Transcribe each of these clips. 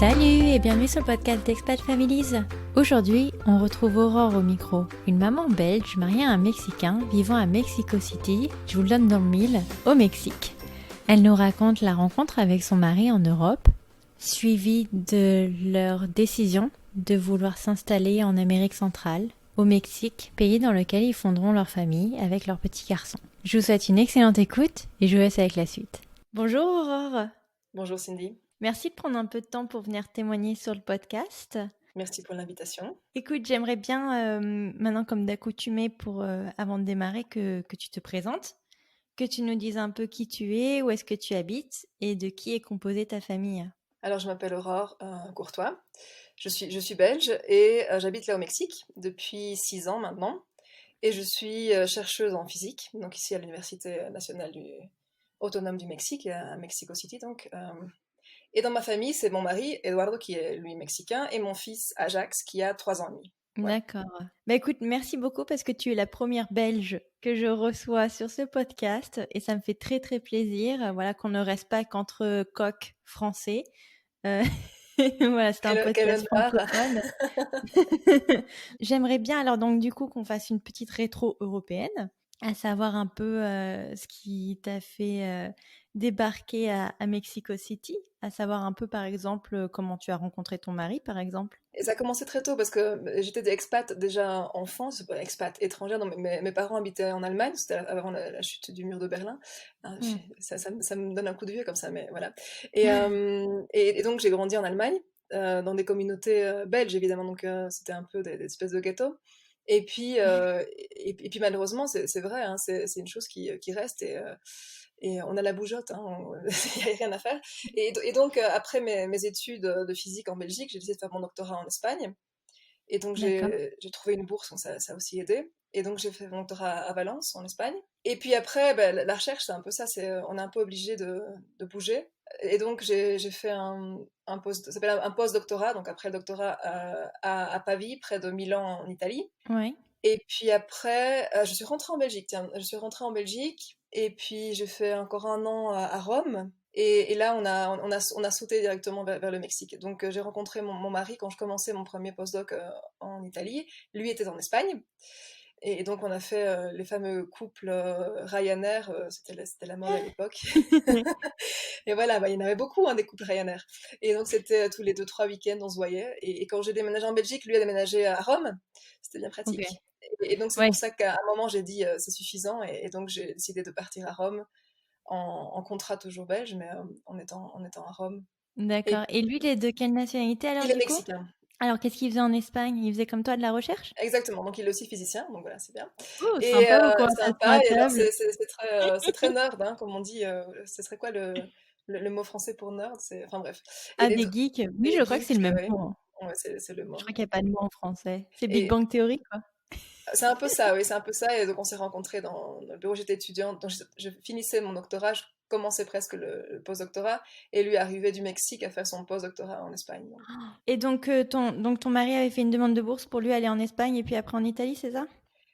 Salut et bienvenue sur le podcast d'Expat Families. Aujourd'hui, on retrouve Aurore au micro, une maman belge mariée à un Mexicain vivant à Mexico City, je vous le donne dans le mille, au Mexique. Elle nous raconte la rencontre avec son mari en Europe, suivie de leur décision de vouloir s'installer en Amérique centrale, au Mexique, pays dans lequel ils fonderont leur famille avec leur petit garçon. Je vous souhaite une excellente écoute et je vous laisse avec la suite. Bonjour Aurore. Bonjour Cindy. Merci de prendre un peu de temps pour venir témoigner sur le podcast. Merci pour l'invitation. Écoute, j'aimerais bien, maintenant comme d'accoutumé avant de démarrer, que tu te présentes, que tu nous dises un peu qui tu es, où est-ce que tu habites et de qui est composée ta famille. Alors je m'appelle Aurore Courtois, je suis belge et j'habite là au Mexique depuis 6 ans maintenant et je suis chercheuse en physique, donc ici à l'Université nationale autonome du Mexique, à Mexico City donc. Et dans ma famille, c'est mon mari, Eduardo, qui est lui mexicain, et mon fils, Ajax, qui a 3 ans et demi. Voilà. D'accord. Bah écoute, merci beaucoup parce que tu es la première Belge que je reçois sur ce podcast et ça me fait très très plaisir, voilà, qu'on ne reste pas qu'entre coqs français. Voilà, c'est un podcast francophone. J'aimerais bien alors donc du coup qu'on fasse une petite rétro européenne, à savoir un peu ce qui t'a fait débarquer à Mexico City, à savoir un peu par exemple comment tu as rencontré ton mari par exemple. Et ça a commencé très tôt parce que j'étais expat déjà enfant, c'est pas expat étrangère, non, mais mes parents habitaient en Allemagne, c'était avant la chute du mur de Berlin. Ça me donne un coup de vieux comme ça, mais voilà. Et donc j'ai grandi en Allemagne, dans des communautés belges évidemment, donc c'était un peu des espèces de ghettos. Et puis, et puis malheureusement, c'est vrai, hein, c'est une chose qui reste et on a la bougeotte, hein, il n'y a rien à faire. Et donc, après mes études de physique en Belgique, j'ai décidé de faire mon doctorat en Espagne. Et donc, D'accord. j'ai trouvé une bourse, donc ça a aussi aidé. Et donc, j'ai fait mon doctorat à Valence, en Espagne. Et puis après, ben, la recherche, c'est un peu ça, on est un peu obligé de bouger. Et donc, j'ai fait ça s'appelle un post-doctorat, donc après le doctorat à Pavie, près de Milan, en Italie. Ouais. Et puis après, je suis rentrée en Belgique, tiens. Je suis rentrée en Belgique, et puis j'ai fait encore 1 an à Rome. Et là, on a sauté directement vers le Mexique. Donc, j'ai rencontré mon mari quand je commençais mon premier postdoc en Italie. Lui était en Espagne. Et donc, on a fait les fameux couples Ryanair. C'était la mode à l'époque. Et voilà, bah, il y en avait beaucoup, hein, des couples Ryanair. Et donc, c'était tous les 2-3 week-ends, on se voyait. Et quand j'ai déménagé en Belgique, lui a déménagé à Rome. C'était bien Ok. pratique. Et donc, c'est Ouais. pour ça qu'à un moment, j'ai dit c'est suffisant. Et donc, j'ai décidé de partir à Rome en contrat toujours belge, mais en étant à Rome. Et D'accord. Et lui, il est de quelle nationalité alors il est du coup? mexicain. Alors qu'est-ce qu'il faisait en Espagne? Il faisait comme toi de la recherche? Exactement. Donc, il est aussi physicien. Donc, voilà, c'est bien. Oh, Et sympa vos conversations sympa. à Et alors, table. c'est très nerd, hein, comme on dit. Ce serait quoi le mot français pour nerd? Enfin, bref. Ah, Et des geeks. Oui, des je crois que c'est geeks, le même oui. mot, hein. Ouais, c'est le Je mot. crois qu'il n'y a pas de mot en français. C'est Big Et Bang Theory, quoi. c'est un peu ça, oui, c'est un peu ça. Et donc, on s'est rencontrés dans le bureau où j'étais étudiante. Donc, je finissais mon doctorat, je commençais presque le post-doctorat. Et lui arrivait du Mexique à faire son post-doctorat en Espagne. Donc. Et donc, ton mari avait fait une demande de bourse pour lui aller en Espagne et puis après en Italie, c'est ça?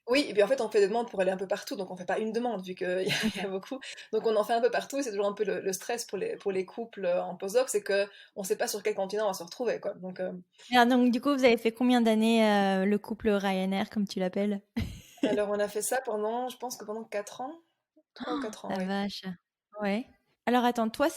Oui, et puis en fait, on fait des demandes pour aller un peu partout. Donc, on fait pas une demande, vu qu'il y a Ok. beaucoup. Donc, on en fait un peu partout. Et c'est toujours un peu le stress pour les couples en postdoc, c'est qu'on ne sait pas sur quel continent on va se retrouver, quoi. Donc, Et alors, donc, du coup, vous avez fait combien d'années le couple Ryanair, comme tu l'appelles? alors, on a fait ça je pense que pendant 4 ans. 3 ou 4 ans, La oui. vache. Ouais. Alors, attends, toi,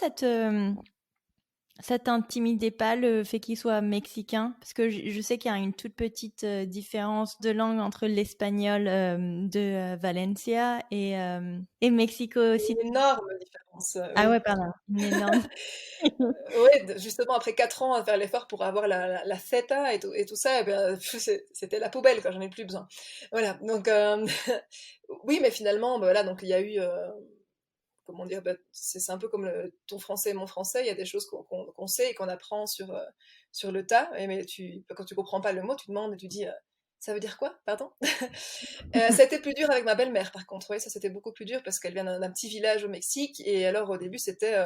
ça t'intimidait pas le fait qu'il soit mexicain? Parce que je sais qu'il y a une toute petite différence de langue entre l'espagnol de Valencia et Mexico City. Une énorme différence, Ah oui. ouais, pardon, une énorme. Oui, justement, après 4 ans à faire l'effort pour avoir la feta et tout ça, eh bien, c'était la poubelle, quand j'en ai plus besoin. Voilà, donc, oui, mais finalement, bah, voilà, donc il y a eu, comment dire, bah, c'est un peu comme ton français et mon français, il y a des choses qu'on sait et qu'on apprend sur le tas, mais quand tu comprends pas le mot, tu demandes et tu dis, ça veut dire quoi, pardon? Ça a été plus dur avec ma belle-mère, par contre, oui, ça c'était beaucoup plus dur parce qu'elle vient d'un petit village au Mexique, et alors au début c'était,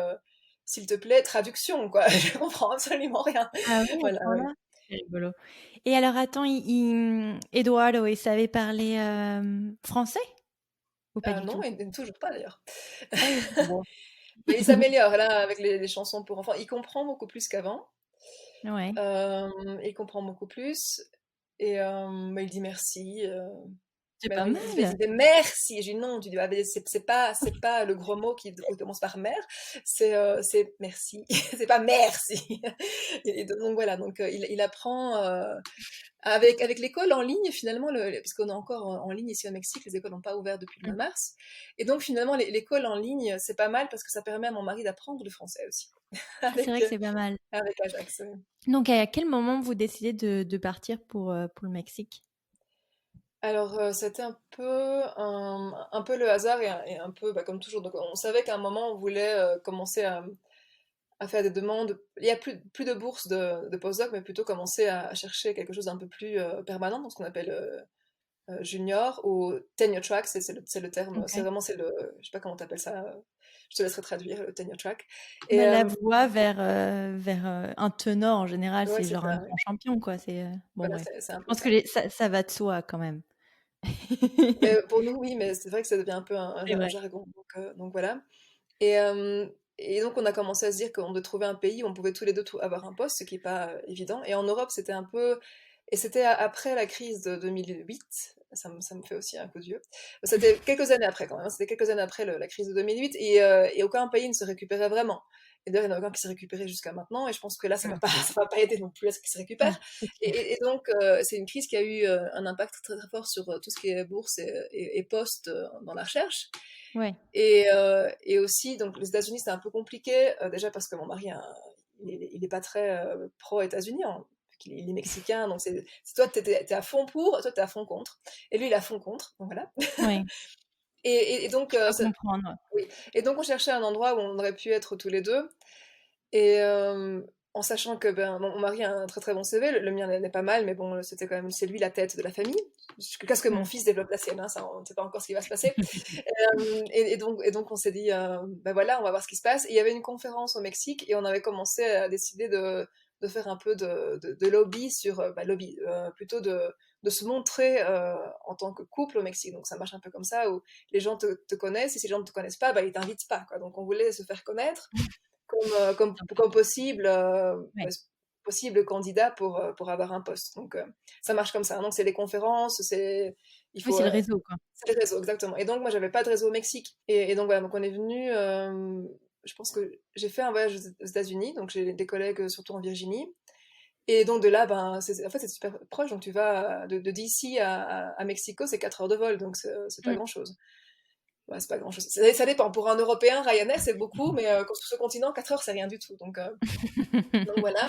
s'il te plaît, traduction, quoi, je comprends absolument rien. Ah oui, à ce Voilà, ouais. point-là? C'est rigolo. Et alors, attends, Eduardo, il savait parler français ou pas du Non, tout? et toujours pas d'ailleurs. Ah oui, bon. Mais il s'améliore là avec les chansons pour enfants. Il comprend beaucoup plus qu'avant. Ouais. Il comprend beaucoup plus et il dit merci. C'est Mais non, pas il mal. dit merci. J'ai dit non, tu dis, ah, mais c'est pas le gros mot qui commence par mère, c'est merci. C'est pas merci. Et donc voilà, donc il apprend avec l'école en ligne, finalement, parce qu'on est encore en ligne ici au Mexique, les écoles n'ont pas ouvert depuis le mois Mmh. de mars. Et donc finalement, l'école en ligne, c'est pas mal parce que ça permet à mon mari d'apprendre le français aussi, Ah, c'est avec, vrai que c'est pas mal. avec Ajax. Ouais. Donc à quel moment vous décidez de partir pour le Mexique? Alors, c'était un peu le hasard et un peu, bah, comme toujours. Donc, on savait qu'à un moment, on voulait commencer à faire des demandes. Il y a plus de bourses de postdoc, mais plutôt commencer à chercher quelque chose d'un peu plus permanent, dans ce qu'on appelle junior ou tenure track. C'est le terme. C'est OK. vraiment, je sais pas comment t'appelles ça. Je te laisserai traduire le tenure track. Et Bah, la voie vers un tenor en général, ouais, c'est c'est genre un ça. Ouais. grand champion, quoi. Bon, Voilà, bref. c'est un Je peu pense que ça. ça va de soi quand même. Mais pour nous, oui, mais c'est vrai que ça devient un peu C'est un vrai. jargon. Donc voilà. Et, euh, et donc, on a commencé à se dire qu'on devait trouver un pays où on pouvait tous les deux avoir un poste, ce qui n'est pas évident. Et en Europe, c'était un peu. Et c'était après la crise de 2008. Ça me fait aussi un coup de vieux. C'était quelques années après, quand même. C'était quelques années après la crise de 2008. Et aucun pays ne se récupérait vraiment. Et d'ailleurs, il n'y en a aucun qui s'est récupéré jusqu'à maintenant. Et je pense que là, ça ne va Mmh. pas, ça va pas aider non plus à ce qui se récupère. Non, c'est Et, clair. et- et donc, c'est une crise qui a eu un impact très, très fort sur tout ce qui est bourse et poste dans la recherche. Ouais. Et aussi, donc les États-Unis, c'était un peu compliqué, déjà parce que mon mari, il est pas très pro-États-Unis, hein, il est mexicain, donc c'est toi, t'es à fond pour, toi, t'es à fond contre. Et lui, il est à fond contre, donc voilà. Ouais, Et donc, je peux comprendre. oui. Et donc, on cherchait un endroit où on aurait pu être tous les deux. Et en sachant que mon mari a un très très bon CV, le mien n'est pas mal, mais bon, c'était quand même, c'est lui la tête de la famille. Jusqu'à ce que mon Mmh. fils développe la sienne, hein, ça, on ne sait pas encore ce qui va se passer. Et donc, on s'est dit, ben voilà, on va voir ce qui se passe. Et il y avait une conférence au Mexique et on avait commencé à décider de faire un peu de lobby plutôt de se montrer en tant que couple au Mexique. Donc ça marche un peu comme ça, où les gens te connaissent et si les gens ne te connaissent pas, bah, ils t'invitent pas, quoi. Donc on voulait se faire connaître comme Ouais. possible candidat pour avoir un poste. Donc, ça marche comme ça. Donc, c'est des conférences, il Oui, faut, c'est le réseau, quoi. c'est les réseaux, exactement. Et donc, moi, j'avais pas de réseau au Mexique. Et donc, voilà, donc on est venu, je pense que j'ai fait un voyage aux États-Unis, donc j'ai des collègues surtout en Virginie. Et donc, de là, ben, en fait, c'est super proche. Donc, tu vas de d'ici à Mexico, c'est 4 heures de vol, donc c'est pas Mmh. grand-chose. Ouais, c'est pas grand-chose. Ça dépend. Pour un Européen, Ryanair, c'est beaucoup, mais sur ce continent, 4 heures, c'est rien du tout. Donc voilà.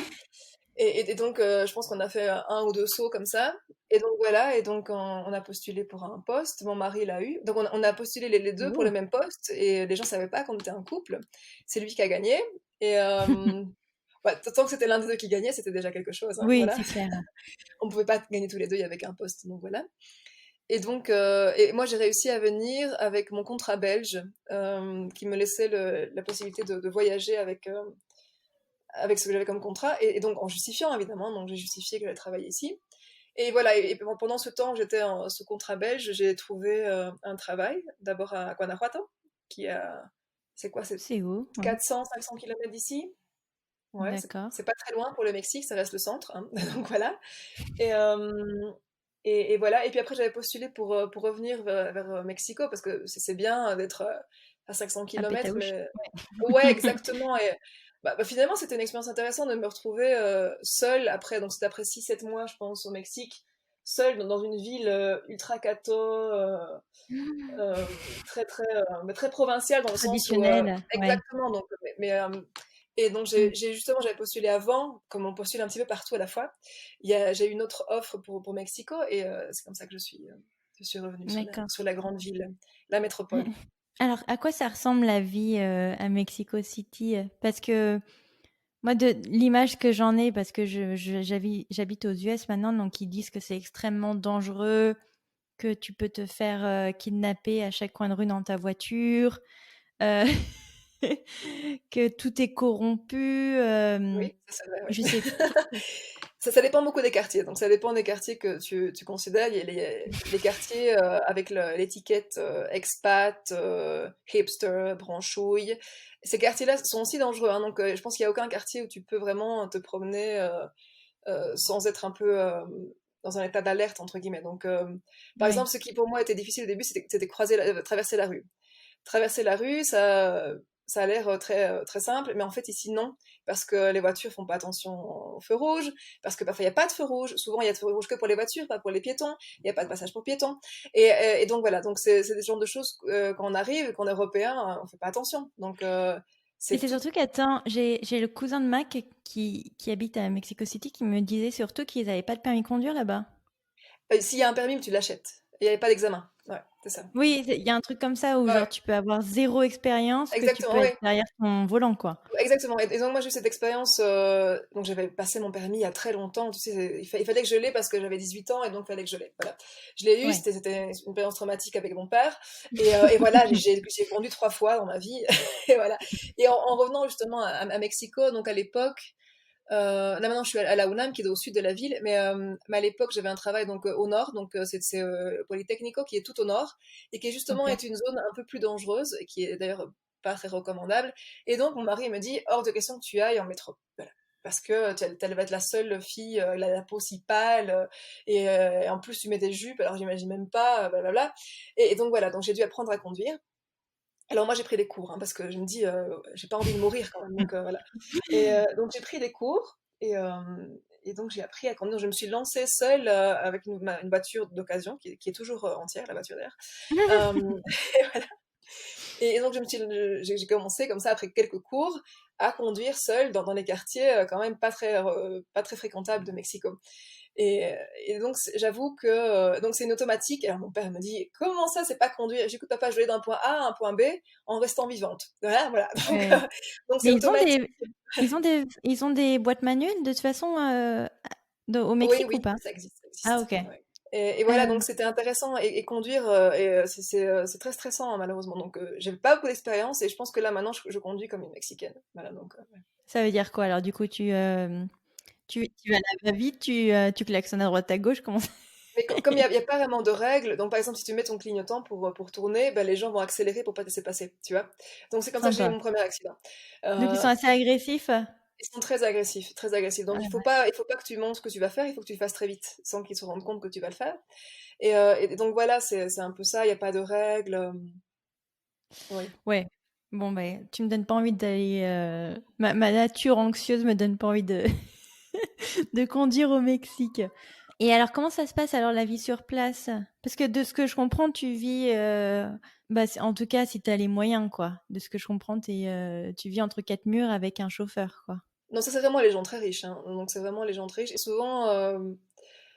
Et donc, je pense qu'on a fait un ou deux sauts comme ça. Et donc voilà. Et donc, on a postulé pour un poste. Mon mari l'a eu. Donc, on a postulé les deux pour le Oh! même poste. Et les gens savaient pas qu'on était un couple. C'est lui qui a gagné. Et ouais, tant que c'était l'un des deux qui gagnait, c'était déjà quelque chose, hein, Oui, voilà. c'est clair. On pouvait pas gagner tous les deux, il y avait qu'un poste. Donc voilà. Et donc, et moi, j'ai réussi à venir avec mon contrat belge, qui me laissait la possibilité de voyager avec ce que j'avais comme contrat, et donc en justifiant, évidemment, donc j'ai justifié que j'allais travailler ici. Et voilà, et pendant ce temps, j'étais ce contrat belge, j'ai trouvé un travail, d'abord à Guanajuato, qui a, c'est quoi, c'est C'est où? Ouais. 400-500 km d'ici. Ouais, c'est D'accord. c'est pas très loin pour le Mexique, ça reste le centre, hein. Donc voilà. Et, et voilà. Et puis après, j'avais postulé pour revenir vers Mexico, parce que c'est bien d'être à 500 À km, Pétaouche? mais ouais, Ouais. exactement. Et finalement, c'était une expérience intéressante de me retrouver seule après, donc c'était après 6-7 mois, je pense, au Mexique, seule dans une ville ultra catho, euh, très, très, mais très provinciale dans le sens où, Traditionnelle, ouais. exactement, donc, et donc Mmh. justement, j'avais postulé avant, comme on postule un petit peu partout à la fois. J'ai eu une autre offre pour Mexico, et c'est comme ça que je suis revenue sur la, D'accord. sur la grande ville, la métropole. Alors, à quoi ça ressemble la vie à Mexico City? Parce que moi, de l'image que j'en ai, parce que j'habite aux US maintenant, donc ils disent que c'est extrêmement dangereux, que tu peux te faire kidnapper à chaque coin de rue dans ta voiture, euh, que tout est corrompu. Oui, ça c'est vrai, Je oui. sais. Ça dépend beaucoup des quartiers. Donc, ça dépend des quartiers que tu considères. Il y a les quartiers avec l'étiquette expat, hipster, branchouille. Ces quartiers-là sont aussi dangereux, hein. Donc, je pense qu'il n'y a aucun quartier où tu peux vraiment te promener sans être un peu dans un état d'alerte, entre guillemets. Donc, par Oui. exemple, ce qui pour moi était difficile au début, c'était traverser la rue. Traverser la rue, ça a l'air très simple, mais en fait ici non, parce que les voitures font pas attention aux feux rouges, parce que parfois il n'y a pas de feu rouge, souvent il y a de feu rouge que pour les voitures, pas pour les piétons, il n'y a pas de passage pour piétons, et donc voilà, donc c'est des genres de choses quand on arrive, quand on est européen, on fait pas attention, donc Et c'est c'est tout. surtout qu'attends, j'ai le cousin de Mac qui habite à Mexico City qui me disait surtout qu'ils n'avaient pas de permis de conduire là-bas. S'il y a un permis, tu l'achètes, il n'y avait pas d'examen, ouais, c'est ça. Oui, il y a un truc comme ça où Ouais, genre ouais, tu peux avoir zéro expérience que tu peux exactement, être oui. derrière ton volant, quoi. Exactement. Et donc moi j'ai eu cette expérience. Donc j'avais passé mon permis il y a très longtemps. Tu sais, il fallait que je l'aie parce que j'avais 18 ans et donc il fallait que je l'aie. Voilà. Je l'ai eu. Ouais. C'était une expérience traumatique avec mon père. Et voilà, j'ai conduit 3 fois dans ma vie. Et voilà. Et en revenant justement à Mexico, donc à l'époque, là maintenant je suis à la UNAM qui est au sud de la ville, mais à l'époque j'avais un travail donc au nord, donc c'est Polytechnico qui est tout au nord et qui justement Ok. est une zone un peu plus dangereuse, et qui est d'ailleurs pas très recommandable. Et donc mon mari me dit hors de question que tu ailles en métro. Voilà. Parce que tu vas être la seule fille, la peau si pâle, et en plus tu mets des jupes, alors j'imagine même pas, blablabla. Et donc voilà, donc j'ai dû apprendre à conduire. Alors moi j'ai pris des cours, hein, parce que je me dis, j'ai pas envie de mourir quand même, donc voilà. Et donc j'ai pris des cours, et donc j'ai appris à conduire. Je me suis lancée seule avec une voiture d'occasion qui est toujours entière, la voiture d'ailleurs. Euh, et voilà. Et donc j'ai commencé comme ça après quelques cours à conduire seule dans les quartiers quand même pas très fréquentables de Mexico. Et donc j'avoue que donc c'est une automatique. Alors mon père me dit comment ça c'est pas conduire. J'écoute papa, je vais d'un point A à un point B en restant vivante. Voilà, voilà. Donc Ouais. donc c'est Mais automatique. ils ont des boîtes manuelles de toute façon au Oui, Mexique ou oui, pas? ça existe, ça Ah existe. ok. Ouais. Et voilà, donc c'était intéressant. Et conduire, c'est très stressant, hein, malheureusement. Donc j'ai pas beaucoup d'expérience et je pense que là maintenant je conduis comme une Mexicaine. Voilà, donc, ouais. Ça veut dire quoi alors du coup tu vas à la va-vite, tu klaxonnes à droite à gauche, comment ça? Mais comme il y a pas vraiment de règles, donc par exemple si tu mets ton clignotant pour tourner, ben, les gens vont accélérer pour pas te laisser passer, tu vois. Donc c'est comme ça que j'ai eu Sympa. mon premier accident. Donc ils Euh, sont assez agressifs? Ils sont très agressifs, très agressifs. Donc Ah il faut pas que tu montres ce que tu vas faire, il faut que tu le fasses très vite, sans qu'ils se rendent compte que tu vas le faire. Et donc voilà, c'est un peu ça, il n'y a pas de règles. Oui. ouais. Bon ben tu me donnes pas envie d'aller ma nature anxieuse me donne pas envie de de conduire au Mexique. Et alors, comment ça se passe alors la vie sur place? Parce que de ce que je comprends, tu vis, bah, en tout cas, si tu as les moyens, quoi. De ce que je comprends, tu vis entre quatre murs avec un chauffeur, quoi. Non, ça c'est vraiment les gens très riches, hein. Donc c'est vraiment les gens très riches. Et souvent,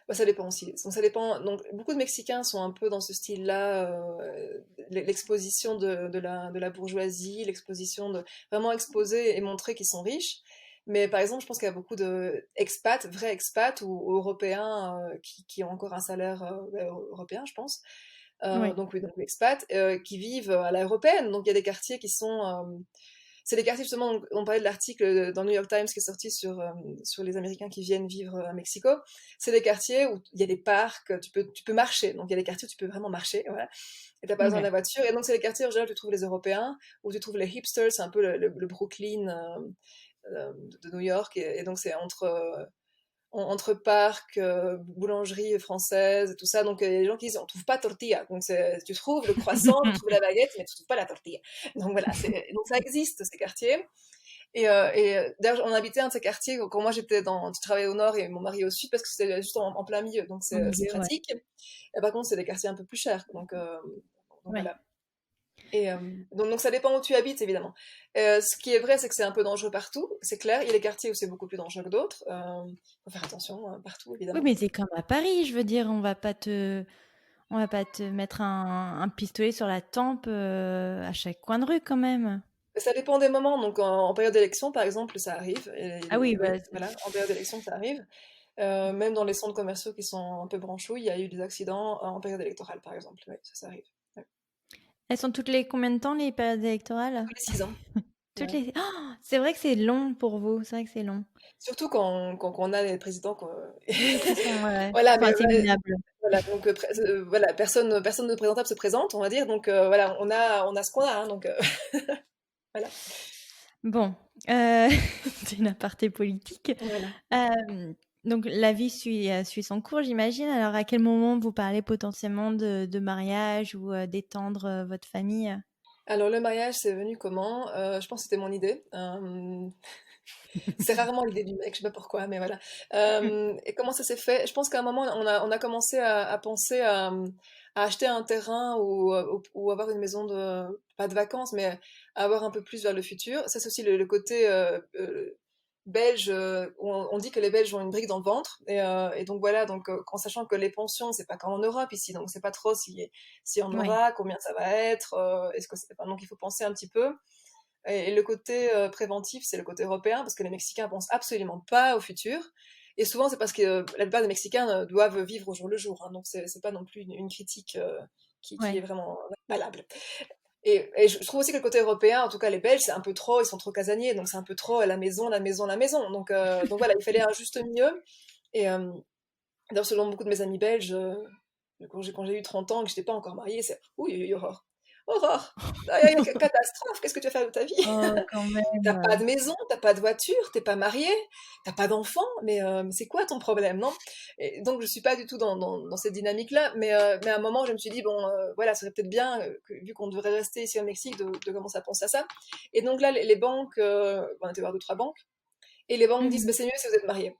bah, ça dépend aussi. Donc ça dépend. Donc beaucoup de Mexicains sont un peu dans ce style-là, l'exposition de la bourgeoisie, l'exposition de vraiment exposer et montrer qu'ils sont riches. Mais par exemple, je pense qu'il y a beaucoup de expats, vrais expats ou européens qui ont encore un salaire européen, je pense. Oui. Donc oui, donc expats qui vivent à la européenne. Donc il y a des quartiers qui sont c'est les quartiers, justement, on parlait de l'article dans le New York Times qui est sorti sur les Américains qui viennent vivre à Mexico. C'est des quartiers où il y a des parcs, tu peux marcher. Donc il y a des quartiers où tu peux vraiment marcher, voilà. Et t'as pas besoin de Ok. la voiture. Et donc c'est les quartiers où, en général, tu trouves les Européens, où tu trouves les hipsters, c'est un peu le Brooklyn de New York. Et donc c'est entre parcs, boulangeries françaises, tout ça. Donc il y a des gens qui disent on trouve pas tortilla. Donc tu trouves le croissant, tu trouves la baguette, mais tu trouves pas la tortilla. Donc voilà, donc ça existe ces quartiers. D'ailleurs, on habitait un de ces quartiers quand moi je travaillais au nord et mon mari au sud parce que c'était juste en plein milieu, donc Au c'est milieu, ouais. pratique. Et par contre, c'est des quartiers un peu plus chers, donc Ouais. voilà. Donc ça dépend où tu habites, évidemment. Ce qui est vrai, c'est que c'est un peu dangereux partout, c'est clair. Il y a des quartiers où c'est beaucoup plus dangereux que d'autres. Faut faire attention partout, Oui, évidemment. mais c'est comme à Paris, je veux dire, on va pas te mettre un pistolet sur la tempe à chaque coin de rue, quand même. Ça dépend des moments. Donc en période d'élection, par exemple, ça arrive. Ah oui, Oui, bah, voilà, en période d'élection, ça arrive. Même dans les centres commerciaux qui sont un peu branchouilles, il y a eu des accidents en période électorale, par exemple. Oui, ça arrive. Ouais. elles sont toutes les combien de temps, les périodes électorales? Tous les 6 ans. Toutes Ouais. les c'est vrai que c'est long pour vous, c'est vrai que c'est long. Surtout quand on a les présidents Qui sont, voilà, qui sont mais assez minables. voilà, donc voilà, personne de présentable se présente, on va dire, donc voilà, on a ce qu'on a, hein, donc voilà. Bon, c'est une aparté politique. Voilà. Donc la vie suit son cours, j'imagine. Alors à quel moment vous parlez potentiellement de mariage ou, d'étendre, votre famille? Alors le mariage, c'est venu comment? Je pense que c'était mon idée, c'est rarement l'idée du mec, je sais pas pourquoi, mais voilà. Et comment ça s'est fait? Je pense qu'à un moment, on a commencé à penser à acheter un terrain ou avoir une maison pas de vacances, mais avoir un peu plus vers le futur. Ça, c'est aussi le côté belge. On dit que les Belges ont une brique dans le ventre. Et donc voilà, donc, en sachant que les pensions, c'est pas comme en Europe ici, donc c'est pas trop si on Ouais, aura, combien ça va être, enfin, donc il faut penser un petit peu. Et le côté préventif, c'est le côté européen, parce que les Mexicains pensent absolument pas au futur. Et souvent, c'est parce que la plupart des Mexicains doivent vivre au jour le jour, hein, donc c'est pas non plus une critique qui est ouais. vraiment valable. Et je trouve aussi que le côté européen, en tout cas les Belges, c'est un peu trop, ils sont trop casaniers, donc c'est un peu trop la maison, la maison, la maison. Donc voilà, il fallait un juste milieu. Et d'ailleurs, selon beaucoup de mes amis belges, quand j'ai eu 30 ans et que je n'étais pas encore mariée, c'est oui, Aurore. Aurore, catastrophe, qu'est-ce que tu vas faire de ta vie? Oh, quand T'as pas même. de maison, t'as pas de voiture, t'es pas marié, t'as pas d'enfant, mais c'est quoi ton problème, non? Et donc je suis pas du tout dans cette dynamique-là, mais à un moment je me suis dit bon, voilà, ça serait peut-être bien vu qu'on devrait rester ici au Mexique de commencer à penser à ça. Et donc là les banques, on était voir deux trois banques, et les banques disent Mmh. bah, c'est mieux si vous êtes mariés,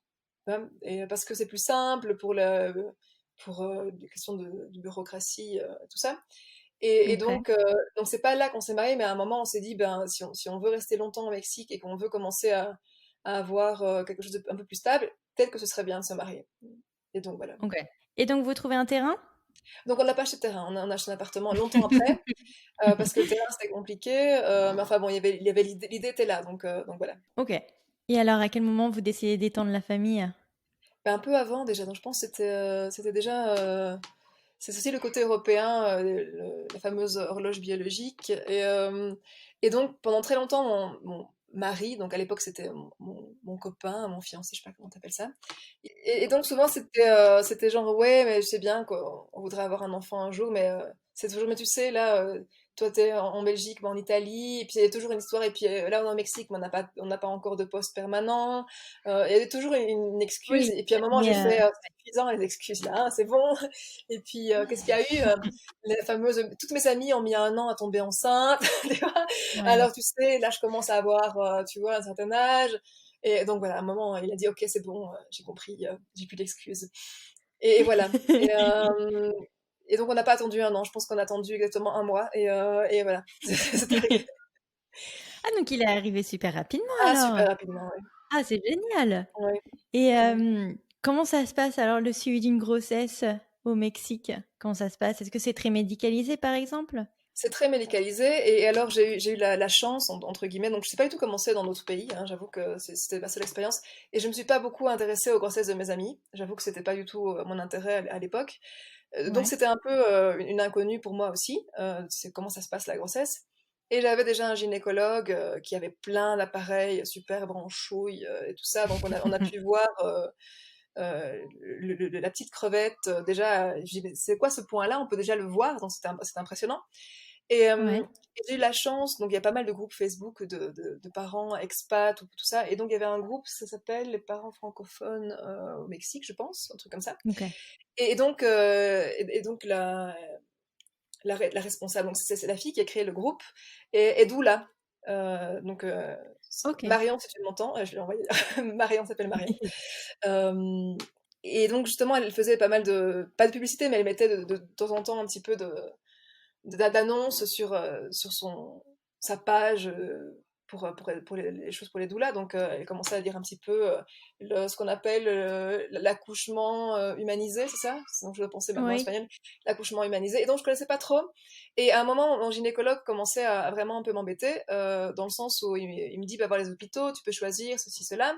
hein, et parce que c'est plus simple pour des questions de bureaucratie, tout ça. Et OK. donc c'est pas là qu'on s'est mariés, mais à un moment on s'est dit, ben, si on veut rester longtemps au Mexique et qu'on veut commencer à avoir quelque chose d'un peu plus stable, peut-être que ce serait bien de se marier. Et donc voilà. OK. Et donc vous trouvez un terrain? Donc on n'a pas acheté de terrain, on a acheté un appartement longtemps après, parce que le terrain c'était compliqué, mais enfin bon, il y avait l'idée était là, donc voilà. OK. Et alors à quel moment vous décidez d'étendre la famille? Ben, un peu avant déjà, donc je pense que c'était déjà. C'est aussi le côté européen, la fameuse horloge biologique. Et donc, pendant très longtemps, mon mari, donc à l'époque c'était mon copain, mon fiancé, je sais pas comment t'appelles ça. Et donc souvent c'était genre ouais, mais je sais bien qu'on voudrait avoir un enfant un jour, mais c'est toujours, mais tu sais là, toi t'es en Belgique, moi en Italie, et puis il y a toujours une histoire, et puis là on est au Mexique, mais on n'a pas encore de poste permanent. Il y a toujours une excuse, Oui, et puis à un moment j'ai mais fait c'est épuisant les excuses là, hein, c'est bon. Et puis, qu'est-ce qu'il y a eu? Les fameuses, toutes mes amies ont mis 1 an à tomber enceinte, tu vois. ouais. Alors, tu sais, là, je commence à avoir, tu vois, un certain âge. Et donc, voilà, à un moment, il a dit, OK, c'est bon, j'ai compris, j'ai plus d'excuses. Et voilà. Et donc, on n'a pas attendu 1 an. Je pense qu'on a attendu exactement 1 mois. Et voilà. C'est arrivé. Ah donc il est arrivé super rapidement Ah, alors? super rapidement, ouais. Ah c'est génial! Ouais, Et ouais. comment ça se passe alors le suivi d'une grossesse au Mexique? Comment ça se passe? Est-ce que c'est très médicalisé par exemple? C'est très médicalisé et alors j'ai eu la chance entre guillemets, donc je sais pas du tout comment c'est dans d'autres pays, hein, j'avoue que c'était ma seule expérience, et je me suis pas beaucoup intéressée aux grossesses de mes amis. J'avoue que c'était pas du tout mon intérêt à l'époque. Donc Ouais. c'était un peu une inconnue pour moi aussi, c'est comment ça se passe la grossesse. Et j'avais déjà un gynécologue qui avait plein d'appareils super branchouilles et tout ça, donc on a pu voir la petite crevette. Déjà, je dis, mais c'est quoi ce point-là? On peut déjà le voir, donc c'était impressionnant. Et Ouais. j'ai eu la chance, donc il y a pas mal de groupes Facebook de parents expats ou tout ça, et donc il y avait un groupe, ça s'appelle les parents francophones au Mexique, je pense, un truc comme ça. OK. Et donc la responsable, donc c'est la fille qui a créé le groupe, et doula. Donc OK. Marion, si tu m'entends, je vais envoyer. Marion s'appelle Marion. Euh, et donc justement, elle faisait pas mal pas de publicité, mais elle mettait de temps en temps un petit peu d'annonces sur sa page pour les choses pour les doulas. Donc, elle commençait à dire un petit peu ce qu'on appelle l'accouchement humanisé, c'est ça? C'est donc je dois penser maintenant en Oui. espagnol, l'accouchement humanisé. Et donc, je connaissais pas trop. Et à un moment, mon gynécologue commençait à vraiment un peu m'embêter, dans le sens où il me dit, bah, voir les hôpitaux, tu peux choisir ceci, cela.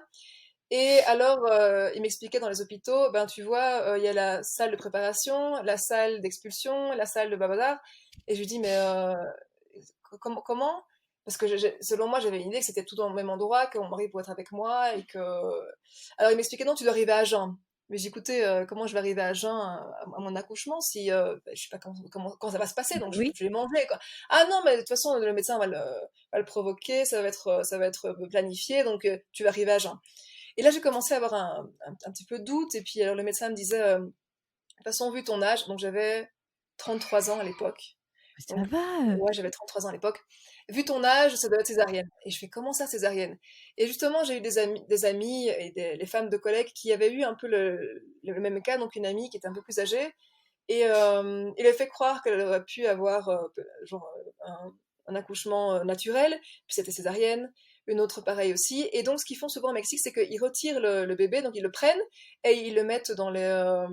Et alors, il m'expliquait dans les hôpitaux, ben tu vois, il y a la salle de préparation, la salle d'expulsion, la salle de babadar. Et je lui dis, mais comment? parce que selon moi, j'avais une idée que c'était tout au même endroit, que mon mari pourrait être avec moi, et que... Alors il m'expliquait, non, tu dois arriver à Jeun. Mais j'écoutais, comment je vais arriver à Jeun à mon accouchement si bah, je sais pas quand ça va se passer, Bah donc oui. je vais manger, quoi. Ah non, mais de toute façon, le médecin va le provoquer, ça va être planifié, donc tu vas arriver à Jeun. Et là, j'ai commencé à avoir un petit peu de doute, et puis alors le médecin me disait, de toute façon, vu ton âge, donc j'avais 33 ans à l'époque. Ça Donc, va. ouais, j'avais 33 ans à l'époque. Vu ton âge, ça doit être césarienne. Et je fais, comment ça, césarienne? Et justement, j'ai eu des amis et les femmes de collègues qui avaient eu un peu le même cas, donc une amie qui était un peu plus âgée, et il a fait croire qu'elle aurait pu avoir genre, un accouchement naturel, puis c'était césarienne, une autre pareille aussi. Et donc, ce qu'ils font souvent au Mexique, c'est qu'ils retirent le bébé, donc ils le prennent et ils le mettent dans les...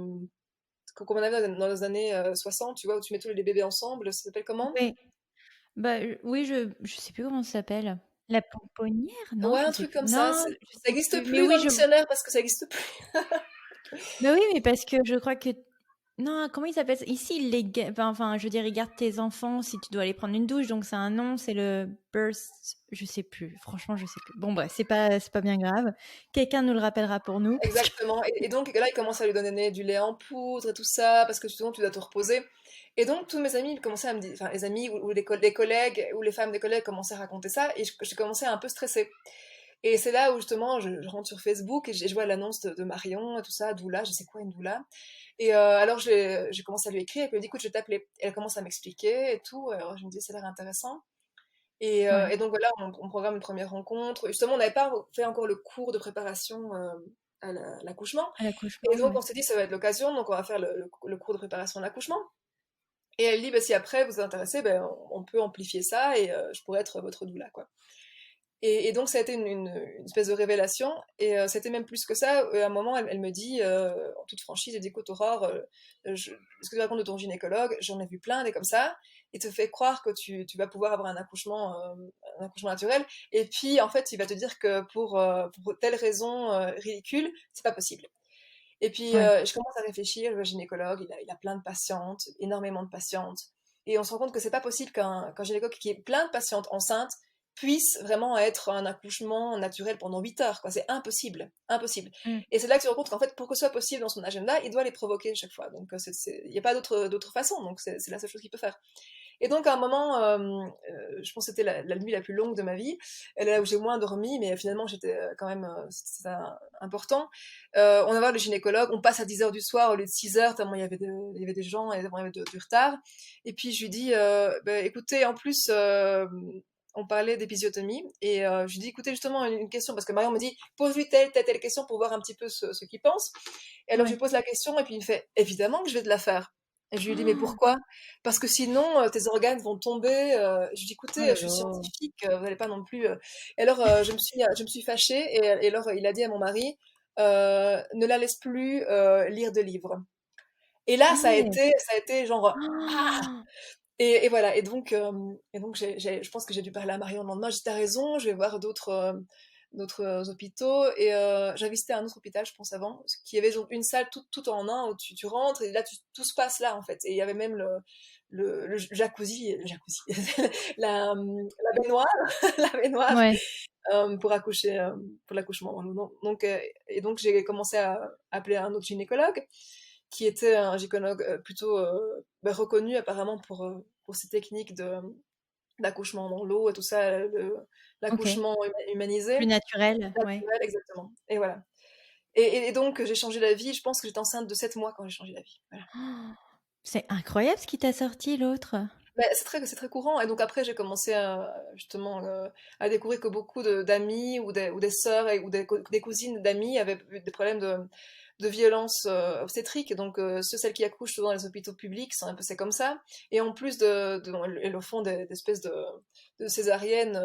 comme on avait dans les années 60, tu vois, où tu mets tous les bébés ensemble, ça s'appelle comment? Oui. Bah, oui, je sais plus comment ça s'appelle. La pomponnière? Non, Ouais, je un sais truc plus. comme ça. Non, je Ça sais existe plus. Mais plus dans oui, le dictionnaire parce que ça existe plus. mais oui, mais parce que je crois que non, comment il s'appelle ça? Ici, enfin, je veux dire, ils gardent tes enfants si tu dois aller prendre une douche, donc c'est un nom, c'est le birth, je sais plus. Franchement, je sais plus. Bon, bref, c'est pas bien grave. Quelqu'un nous le rappellera pour nous. Exactement. Et donc là, ils commencent à lui donner du lait en poudre et tout ça, parce que justement, tu dois te reposer. Et donc, tous mes amis, ils commençaient à me dire, enfin, les amis ou les collègues, ou les femmes des collègues commençaient à raconter ça, et j'ai commencé à un peu stresser. Et c'est là où justement, je rentre sur Facebook et je vois l'annonce de Marion et tout ça, doula, je sais quoi une doula. Et alors, j'ai commencé à lui écrire, et puis elle me dit, écoute, je vais t'appeler. Elle commence à m'expliquer et tout, alors je me dis, ça a l'air intéressant. Ouais, Et donc voilà, on programme une première rencontre. Justement, on n'avait pas fait encore le cours de préparation à l'accouchement. à Et l'accouchement, donc ouais. on s'est dit, ça va être l'occasion, donc on va faire le cours de préparation à l'accouchement. Et elle dit, bah, si après vous êtes intéressé, ben, on peut amplifier ça et je pourrais être votre doula, quoi. Et donc ça a été une espèce de révélation. Et c'était même plus que ça. À un moment, elle me dit, en toute franchise, elle dit, écoute Aurore, ce que tu racontes de ton gynécologue, j'en ai vu plein des comme ça. Il te fait croire que tu vas pouvoir avoir un accouchement naturel. Et puis en fait, il va te dire que pour telle raison ridicule, c'est pas possible. Et puis Ouais. je commence à réfléchir, le gynécologue, il a plein de patientes, énormément de patientes. Et on se rend compte que c'est pas possible qu'un gynécologue qui ait plein de patientes enceintes puisse vraiment être un accouchement naturel pendant 8 heures, quoi. C'est impossible, impossible. Mm. Et c'est là que tu te rends compte qu'en fait, pour que ce soit possible dans son agenda, il doit les provoquer chaque fois. Donc il n'y a pas d'autre façon, donc c'est la seule chose qu'il peut faire. Et donc à un moment, je pense que c'était la nuit la plus longue de ma vie, et là où j'ai moins dormi, mais finalement j'étais quand même, c'était important. On va voir le gynécologue, on passe à 10 heures du soir au lieu de 6 heures, tellement il y avait des gens et tellement il y avait du retard. Et puis je lui dis, bah, écoutez, en plus, on parlait d'épisiotomie, et je lui dis, écoutez, justement, une question, parce que Marion me dit, pose-lui telle question pour voir un petit peu ce qu'il pense. Et alors je lui Ouais. pose la question, et puis il me fait, évidemment que je vais te la faire. Et je lui dis, mais Oh, pourquoi? Parce que sinon, tes organes vont tomber. Je lui dis, oh écoutez, là je suis là. scientifique, vous n'allez pas non plus. Et alors, je me suis fâchée, et alors, il a dit à mon mari, ne la laisse plus lire de livres. Et là, Ah ouais. ça a été genre, ah! Oh, Et voilà. Et donc je pense que j'ai dû parler à Marion le lendemain. J'ai dit, t'as raison, je vais voir d'autres hôpitaux. Et j'avais visité un autre hôpital, je pense, avant, qui avait genre une salle tout en un où tu rentres et là, tout se passe là, en fait. Et il y avait même le jacuzzi, la baignoire, la baignoire ouais. pour accoucher, pour l'accouchement. Donc, et donc, j'ai commencé à appeler un autre gynécologue qui était un gynécologue plutôt bah, reconnu apparemment pour ses techniques d'accouchement dans l'eau et tout ça, Ok. l'accouchement humanisé, Plus naturel, ouais. naturel, exactement. Et voilà. Et donc, j'ai changé la vie. Je pense que j'étais enceinte de 7 mois quand j'ai changé la vie. Voilà. Oh, c'est incroyable ce qui t'a sorti l'autre. Bah, c'est très courant. Et donc, après, j'ai commencé justement à découvrir que beaucoup d'amis ou des sœurs des cousines d'amis avaient eu des problèmes de violence obstétrique. Donc, celles qui accouchent souvent dans les hôpitaux publics, c'est comme ça. Et en plus elles le font des espèces de césariennes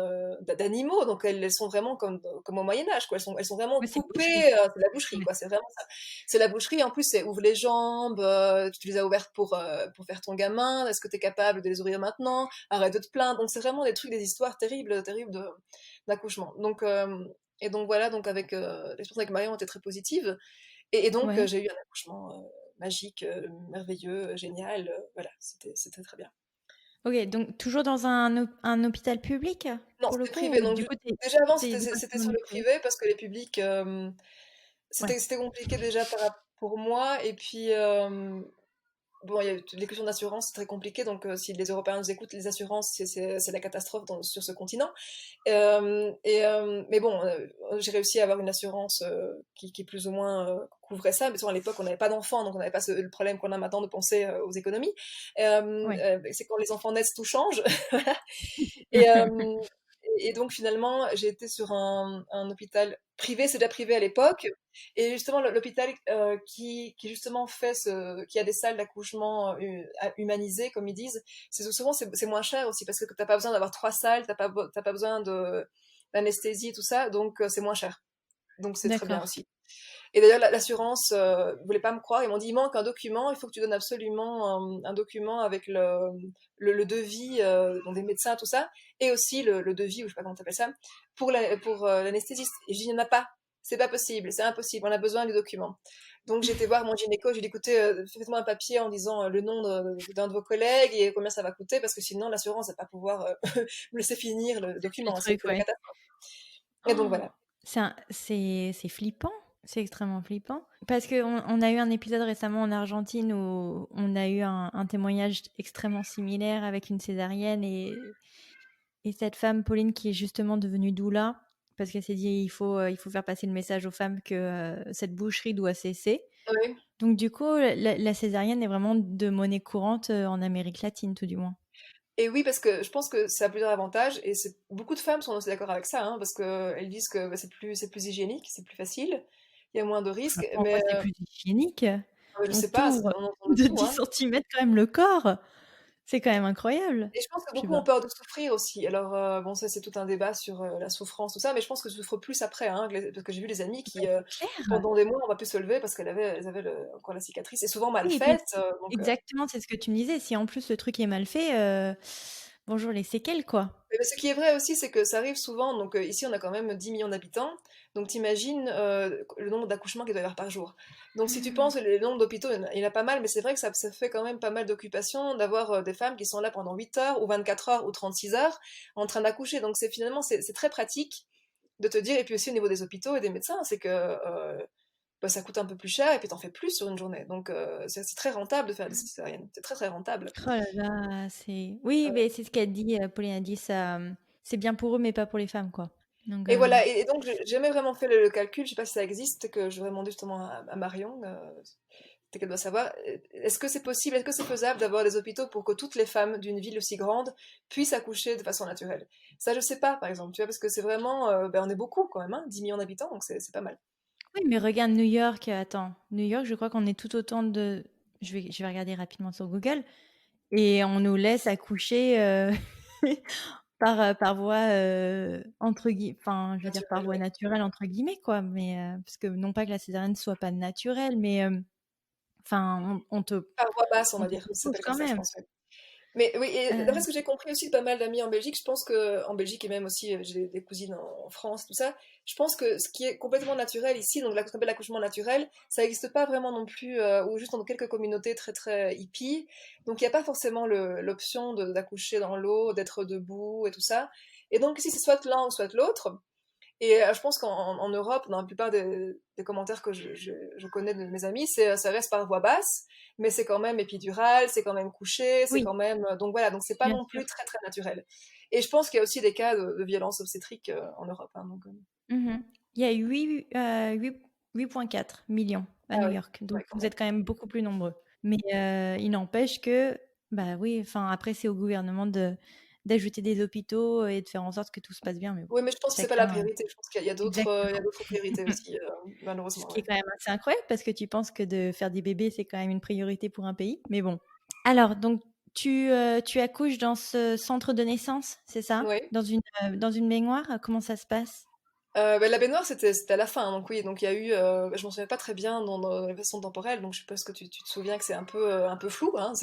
d'animaux. Donc, elles sont vraiment comme au Moyen-Âge, quoi. Elles sont vraiment Ouais, c'est boucherie. coupées. C'est la boucherie, Ouais. quoi. C'est vraiment ça. C'est la boucherie. En plus, c'est ouvre les jambes. Tu les as ouvertes pour faire ton gamin. Est-ce que tu es capable de les ouvrir maintenant? Arrête de te plaindre. Donc, c'est vraiment des trucs, des histoires terribles, terribles d'accouchement. Donc, et donc voilà, donc avec l'expérience avec Marion était très positive. Et donc, Ouais. j'ai eu un accouchement magique, merveilleux, génial. Voilà, c'était très bien. Ok, donc toujours dans un hôpital public, Non, pour le c'était coup, privé. ou Donc du coup, déjà avant, t'es c'était directement sur du le privé? privé parce que les publics, Ouais. c'était compliqué déjà pour moi. Et puis, bon, il y a les questions d'assurance, c'est très compliqué. Donc, si les Européens nous écoutent, les assurances, c'est la catastrophe sur ce continent. Mais bon, j'ai réussi à avoir une assurance qui plus ou moins couvrait ça. Mais bon, à l'époque, on n'avait pas d'enfants, donc on n'avait pas le problème qu'on a maintenant de penser aux économies. Ouais. C'est quand les enfants naissent, tout change. Et, euh, et donc finalement, j'ai été sur un hôpital privé, c'est déjà privé à l'époque. Et justement, l'hôpital qui justement qui a des salles d'accouchement humanisées, comme ils disent, souvent c'est moins cher aussi parce que t'as pas besoin d'avoir 3 salles, t'as pas besoin d'anesthésie, tout ça, donc c'est moins cher. Donc c'est très bien D'accord. aussi. Et d'ailleurs, l'assurance ne voulait pas me croire. Ils m'ont dit, il manque un document, il faut que tu donnes absolument un document avec le devis donc des médecins, tout ça, et aussi le devis, ou je sais pas comment t'appelles ça, pour l'anesthésiste. Et je dis, il n'y en a pas. C'est pas possible, c'est impossible, on a besoin du document. Donc j'ai été voir mon gynéco, j'ai dit, écoutez, faites-moi un papier en disant le nom d'un de vos collègues et combien ça va coûter, parce que sinon l'assurance va pas pouvoir me laisser finir le Le document, c'est truc, la ouais. catastrophe. Et donc Oh, voilà. c'est flippant. C'est extrêmement flippant. Parce qu'on a eu un épisode récemment en Argentine où on a eu un témoignage extrêmement similaire avec une césarienne et cette femme, Pauline, qui est justement devenue doula, parce qu'elle s'est dit il faut faire passer le message aux femmes que cette boucherie doit cesser. Oui. Donc du coup, la césarienne est vraiment de monnaie courante en Amérique latine, tout du moins. Et oui, parce que je pense que ça a plusieurs avantages, et beaucoup de femmes sont aussi d'accord avec ça, hein, parce qu'elles disent que bah, c'est plus hygiénique, c'est plus facile, il y a moins de risques, En quoi mais c'est plus hygiénique? je On sais pas, t'ouvre on entend de de tout, 10 hein. centimètres quand même le corps. C'est quand même incroyable. Et je pense que Je sais beaucoup ont pas. peur de souffrir aussi. Alors, bon, ça c'est tout un débat sur la souffrance, tout ça, mais je pense que je souffre plus après, hein, parce que j'ai vu des amis Bah, c'est qui clair. pendant des mois n'ont pas pu se lever parce elles avaient encore la cicatrice, et souvent mal Oui et puis faite, donc... exactement, c'est ce que tu me disais. Si en plus le truc est mal fait, bonjour les séquelles, quoi. Mais ce qui est vrai aussi, c'est que ça arrive souvent. Donc ici, on a quand même 10 millions d'habitants. Donc t'imagines le nombre d'accouchements qu'il doit y avoir par jour. Donc si tu penses le nombre d'hôpitaux, il y en a pas mal, mais c'est vrai que ça fait quand même pas mal d'occupations d'avoir des femmes qui sont là pendant 8 heures ou 24 heures ou 36 heures en train d'accoucher. Donc c'est très pratique de te dire, et puis aussi au niveau des hôpitaux et des médecins, c'est que bah, ça coûte un peu plus cher et puis t'en fais plus sur une journée. Donc c'est très rentable de faire des césariennes. C'est très très rentable. Oh là là, c'est oui, mais c'est ce qu'elle dit, Pauline a dit ça, c'est bien pour eux, mais pas pour les femmes, quoi. Donc Et voilà, et donc j'ai jamais vraiment fait le calcul, je sais pas si ça existe, que je vais demander justement à Marion, peut-être qu'elle doit savoir. Est-ce que c'est possible, est-ce que c'est faisable d'avoir des hôpitaux pour que toutes les femmes d'une ville aussi grande puissent accoucher de façon naturelle? Ça, je sais pas, par exemple, tu vois, parce que c'est vraiment, ben, on est beaucoup quand même, hein, 10 millions d'habitants, donc c'est pas mal. oui, mais regarde New York, attends, New York, je crois qu'on est tout autant de je vais regarder rapidement sur Google et on nous laisse accoucher, par voie, entre gui enfin, je veux dire par Naturel, voie ouais. «naturelle» entre guillemets quoi, mais parce que non pas que la césarienne soit pas naturelle, mais enfin Par voie basse, on on va te dire, ça propose s'appelle comme quand ça, je même. pense. Ouais. Mais oui, et d'après Heu, ce que j'ai compris aussi de pas mal d'amis en Belgique, je pense que en Belgique et même aussi j'ai des cousines en France, tout ça, je pense que ce qui est complètement naturel ici, donc ce qu'on appelle l'accouchement naturel, ça n'existe pas vraiment non plus, ou juste dans quelques communautés très très hippies. Donc il n'y a pas forcément l'option d'accoucher dans l'eau, d'être debout et tout ça. Et donc ici c'est soit l'un ou soit l'autre. Et je pense qu'en Europe, dans la plupart des commentaires que je connais de mes amis, ça reste par voie basse, mais c'est quand même épidural, c'est quand même couché, c'est oui, quand même... Donc voilà, donc c'est pas bien non sûr. plus très très naturel. Et je pense qu'il y a aussi des cas de violence obstétrique en Europe, hein, donc, Mmh. Il y a 8,4 millions à ah New oui, York, donc ouais, quand vous même. êtes quand même beaucoup plus nombreux. Mais il n'empêche que, bah, oui, enfin, après, c'est au gouvernement d'ajouter des hôpitaux et de faire en sorte que tout se passe bien, mais bon, Oui, mais je pense que c'est pas la chacun priorité. Je pense qu'il y a exactement. d'autres priorités aussi, Ce malheureusement, qui est ouais. quand même assez incroyable parce que tu penses que de faire des bébés, c'est quand même une priorité pour un pays, mais bon. Alors donc tu accouches dans ce centre de naissance, c'est ça? Oui. Dans une baignoire? Comment ça se passe? Bah, la baignoire, c'était à la fin, hein, donc oui, donc il y a eu, je m'en souviens pas très bien dans les façons temporelles, donc je suppose que tu te souviens que c'est un peu flou, hein,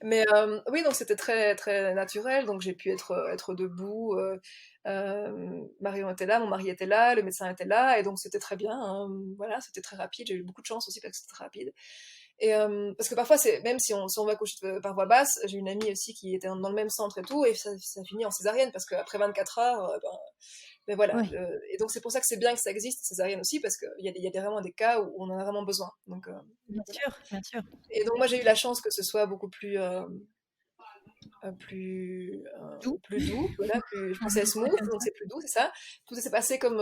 mais oui, donc c'était très, très naturel, donc j'ai pu être debout, Marion était là, mon mari était là, le médecin était là, et donc c'était très bien, hein, voilà, c'était très rapide, j'ai eu beaucoup de chance aussi parce que c'était très rapide. Et parce que parfois, même si on va coucher par voie basse, j'ai une amie aussi qui était dans le même centre et tout, et ça finit en césarienne, parce qu'après 24 heures, mais voilà. Ouais, Et donc c'est pour ça que c'est bien que ça existe, césarienne aussi, parce qu'il y a vraiment des cas où on en a vraiment besoin. Donc, bien voilà. sûr, bien sûr. Et donc moi j'ai eu la chance que ce soit beaucoup D'où? plus doux, voilà, je pensais smooth, Comme donc ça. c'est plus doux, c'est ça. Tout s'est passé comme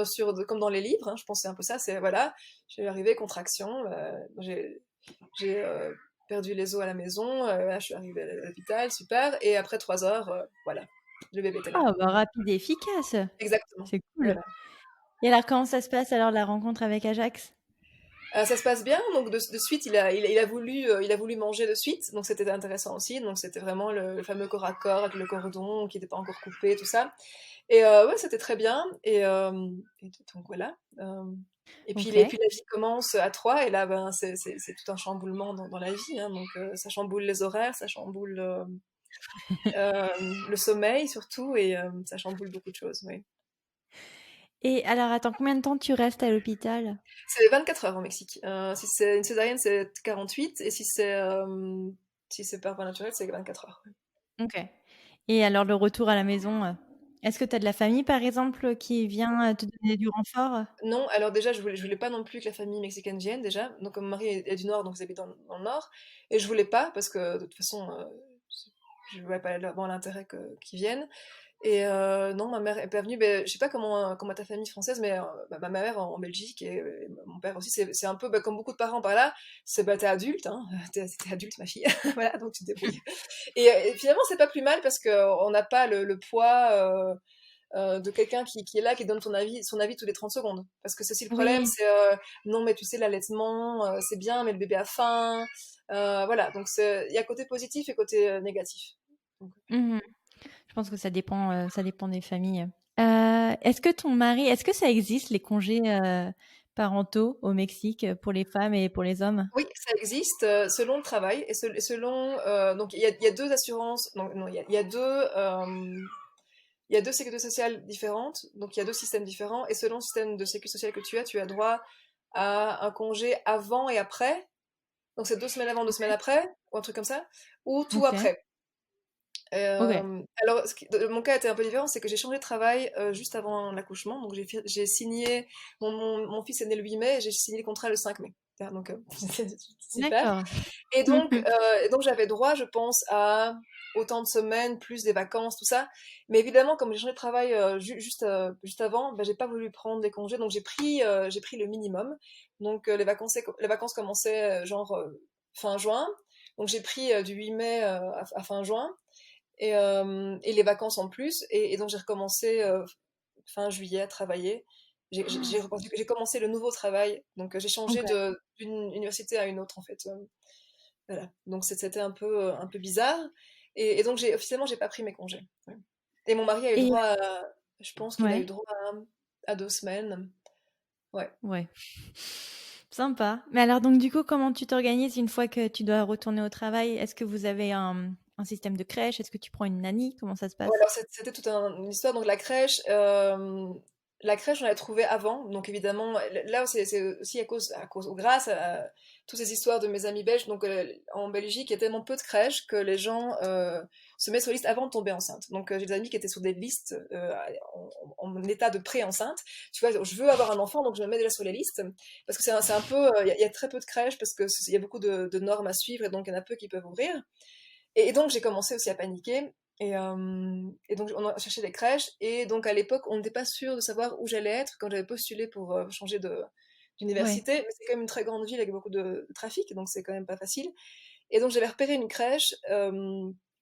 dans les livres, hein, je pensais un peu ça, c'est voilà, j'ai arrivé, contraction, j'ai perdu les os à la maison, là, je suis arrivée à l'hôpital, super, et après 3 heures, voilà, le bébé était là. Ah, bah, rapide et efficace. Exactement, C'est cool. voilà. Et alors, comment ça se passe alors la rencontre avec Ajax? Ça se passe bien, donc de suite, il a voulu manger de suite, donc c'était intéressant aussi, donc c'était vraiment le fameux corps à corps avec le cordon qui n'était pas encore coupé, tout ça. Et ouais, c'était très bien, et donc voilà. Ok. Et puis la vie commence à 3, et là, ben, c'est tout un chamboulement dans la vie, hein, donc ça chamboule les horaires, ça chamboule le sommeil surtout, et ça chamboule beaucoup de choses, oui. Et alors, attends, combien de temps tu restes à l'hôpital? C'est 24 heures au Mexique. Si c'est une césarienne, c'est 48, et si c'est par voie naturelle, c'est 24 heures. Ok. Et alors, le retour à la maison, est-ce que tu as de la famille, par exemple, qui vient te donner du renfort? Non, alors déjà, je voulais pas non plus que la famille mexicaine vienne, déjà. Donc, mon mari est du Nord, donc ils habitent dans le Nord. Et je voulais pas, parce que de toute façon, je voulais pas avoir l'intérêt qu'ils viennent. Et non, ma mère est pas venue. Mais je sais pas comment ta famille française, mais ma mère en Belgique, et mon père aussi, c'est un peu comme beaucoup de parents par là. C'est bah, t'es adulte, hein, t'es adulte, ma fille. Voilà, donc tu te débrouilles. Et finalement, c'est pas plus mal, parce qu'on n'a pas le poids. De quelqu'un qui est là, qui donne son avis tous les 30 secondes. Parce que c'est aussi le problème, Oui. c'est non, mais tu sais, l'allaitement, c'est bien, mais le bébé a faim. Voilà, donc il y a côté positif et côté négatif. Donc, Mhm. Je pense que ça dépend des familles. Est-ce que ça existe les congés parentaux au Mexique pour les femmes et pour les hommes? oui, ça existe selon le travail et selon. Donc, il y a deux assurances. Non, il y a deux sécurités sociales différentes. Donc, il y a deux systèmes différents. Et selon le système de sécurité sociale que tu as droit à un congé avant et après. Donc c'est 2 semaines avant, 2 semaines après, ou un truc comme ça, ou tout Ok, après. ok, Alors, mon cas était un peu différent, c'est que j'ai changé de travail juste avant l'accouchement. Donc j'ai signé, mon fils est né le 8 mai, et j'ai signé le contrat le 5 mai. Donc c'est super. d'accord. Et donc j'avais droit, je pense, à autant de semaines, plus des vacances, tout ça. Mais évidemment, comme j'ai changé de travail juste avant, ben, j'ai pas voulu prendre des congés, donc j'ai pris le minimum. Donc les vacances commençaient genre fin juin. Donc j'ai pris du 8 mai à fin juin, et les vacances en plus. Et donc j'ai recommencé fin juillet à travailler. J'ai commencé le nouveau travail, donc j'ai changé Ok. d'une université à une autre en fait. Voilà. Donc c'était un peu bizarre. Et donc officiellement j'ai pas pris mes congés. Ouais. Et mon mari a eu Et droit je pense qu'il a eu ouais, droit à 2 semaines. Ouais. ouais. Sympa. Mais alors donc du coup, comment tu t'organises une fois que tu dois retourner au travail? Est-ce que vous avez un système de crèche? Est-ce que tu prends une nanny? Comment ça se Ouais, passe? alors c'était toute une histoire. Donc la crèche, on l'avait trouvée avant. Donc évidemment, là c'est aussi grâce à toutes ces histoires de mes amis belges. Donc en Belgique, il y a tellement peu de crèches que les gens se mettent sur liste avant de tomber enceinte. Donc j'ai des amis qui étaient sur des listes en état de pré-enceinte. Tu vois, je veux avoir un enfant, donc je me mets déjà sur les listes. Parce que c'est un peu, il y a très peu de crèches, parce qu'il y a beaucoup de normes à suivre, et donc il y en a peu qui peuvent ouvrir. Et donc j'ai commencé aussi à paniquer. Et donc on a cherché des crèches. Et donc à l'époque, on n'était pas sûr de savoir où j'allais être quand j'avais postulé pour changer Ouais. d'université. Mais c'est quand même une très grande ville avec beaucoup de trafic, donc c'est quand même pas facile. Et donc j'avais repéré une crèche.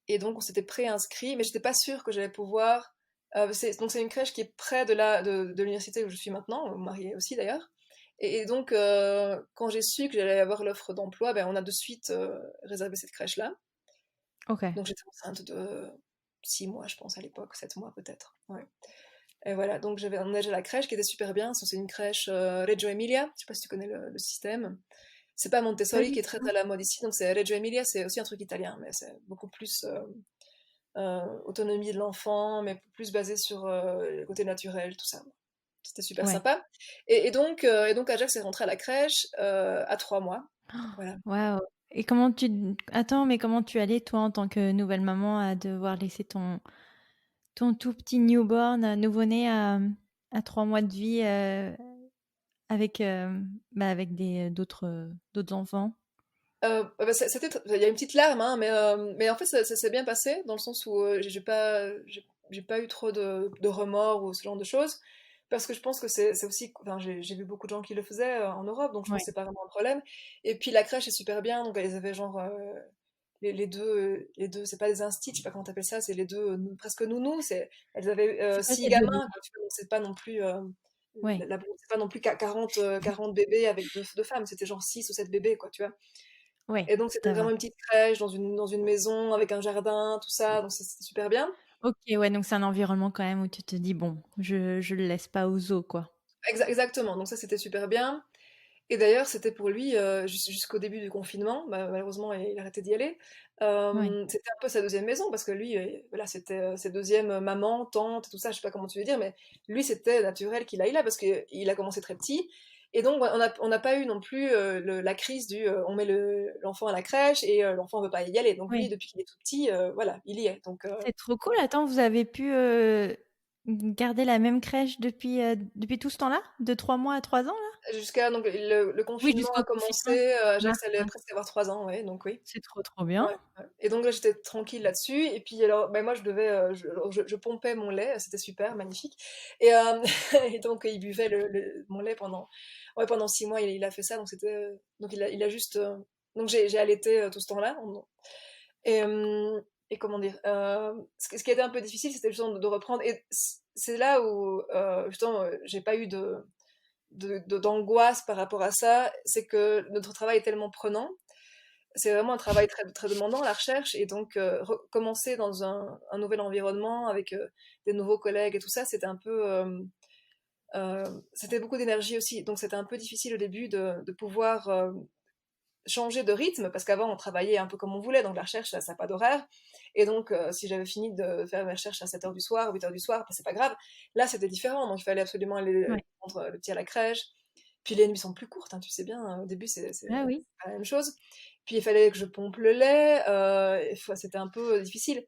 Et donc on s'était pré-inscrit, mais j'étais pas sûre que j'allais pouvoir. Donc c'est une crèche qui est près de l'université où je suis maintenant, mon mari est aussi d'ailleurs. Et donc quand j'ai su que j'allais avoir l'offre d'emploi, ben, on a de suite réservé cette crèche-là. Ok. Donc j'étais enceinte de 6 mois, je pense, à l'époque, 7 mois peut-être. Ouais. Et voilà, donc j'avais emménagé à la crèche qui était super bien. C'est une crèche Reggio Emilia, je sais pas si tu connais le système. C'est pas Pas Montessori du qui est très tout. à la mode ici, donc c'est Reggio Emilia, c'est aussi un truc italien, mais c'est beaucoup plus autonomie de l'enfant, mais plus basé sur le côté naturel, tout ça. C'était super Ouais. sympa. Et donc Ajax est rentré à la crèche à 3 mois. Voilà. Waouh. Et comment tu... Attends, mais comment tu allais, toi, en tant que nouvelle maman, à devoir laisser ton tout petit newborn, nouveau-né à 3 mois de vie avec, avec d'autres enfants? Bah, il y a une petite larme, hein, mais en fait, ça s'est bien passé, dans le sens où j'ai pas eu trop de remords ou ce genre de choses, parce que je pense que c'est aussi, enfin, j'ai vu beaucoup de gens qui le faisaient en Europe, donc je pense Ouais, que c'est pas vraiment un problème. Et puis la crèche est super bien, donc elles avaient genre les deux, c'est pas des instits, je sais pas comment t'appelles ça, c'est les deux presque nounous, elles avaient c'est pas 6 cette bébé. gamins, quoi, tu vois, donc c'est pas non plus, Ouais, c'est pas non plus 40 bébés avec deux femmes, c'était genre 6 ou 7 bébés, quoi, tu vois. ouais, Et donc c'était ça va. vraiment une petite crèche dans une maison avec un jardin, tout ça, donc c'était super bien. Ok, ouais, donc c'est un environnement quand même où tu te dis, bon, je le laisse pas aux os, quoi. Exactement, donc ça c'était super bien. Et d'ailleurs c'était pour lui jusqu'au début du confinement, bah, malheureusement il a arrêté d'y aller. Ouais, C'était un peu sa deuxième maison parce que lui, voilà, c'était ses deuxième maman, tante, tout ça, je sais pas comment tu veux dire, mais lui c'était naturel qu'il aille là parce qu'il a commencé très petit. Et donc on n'a pas eu non plus la crise du on met l'enfant à la crèche et l'enfant veut pas y aller. Donc lui ouais. depuis qu'il est tout petit, voilà, il y est. Donc C'est trop cool. Attends, vous avez pu garder la même crèche depuis tout ce temps-là? De 3 mois à 3 ans, là? jusqu'à donc le Oui, confinement jusqu'au a commencé, confinement. Jax Mars, allait ouais. presque avoir 3 ans, ouais, donc oui. C'est trop bien. Ouais, ouais. Et donc là, j'étais tranquille là-dessus. Et puis alors, ben moi, je devais, alors, je pompais mon lait, c'était super, magnifique. Et, et donc, il buvait mon lait pendant, ouais, pendant 6 mois. Il a fait ça, donc donc il a juste, donc j'ai allaité tout ce temps-là. Et, et comment dire, ce qui était un peu difficile, c'était justement de reprendre. Et c'est là où, justement, j'ai pas eu d'angoisse par rapport à ça. C'est que notre travail est tellement prenant, c'est vraiment un travail très, très demandant, la recherche, et donc recommencer dans un nouvel environnement avec des nouveaux collègues et tout ça, c'était un peu, c'était beaucoup d'énergie aussi, donc c'était un peu difficile au début de pouvoir changer de rythme, parce qu'avant on travaillait un peu comme on voulait, donc la recherche ça n'a pas d'horaire, et donc si j'avais fini de faire mes recherches à 7h du soir, 8h du soir, bah, c'est pas grave, là c'était différent, donc il fallait absolument aller Ouais. prendre le petit à la crèche, puis les nuits sont plus courtes, hein, tu sais bien, au début c'est Ah oui. pas la même chose. Puis il fallait que je pompe le lait, c'était un peu difficile.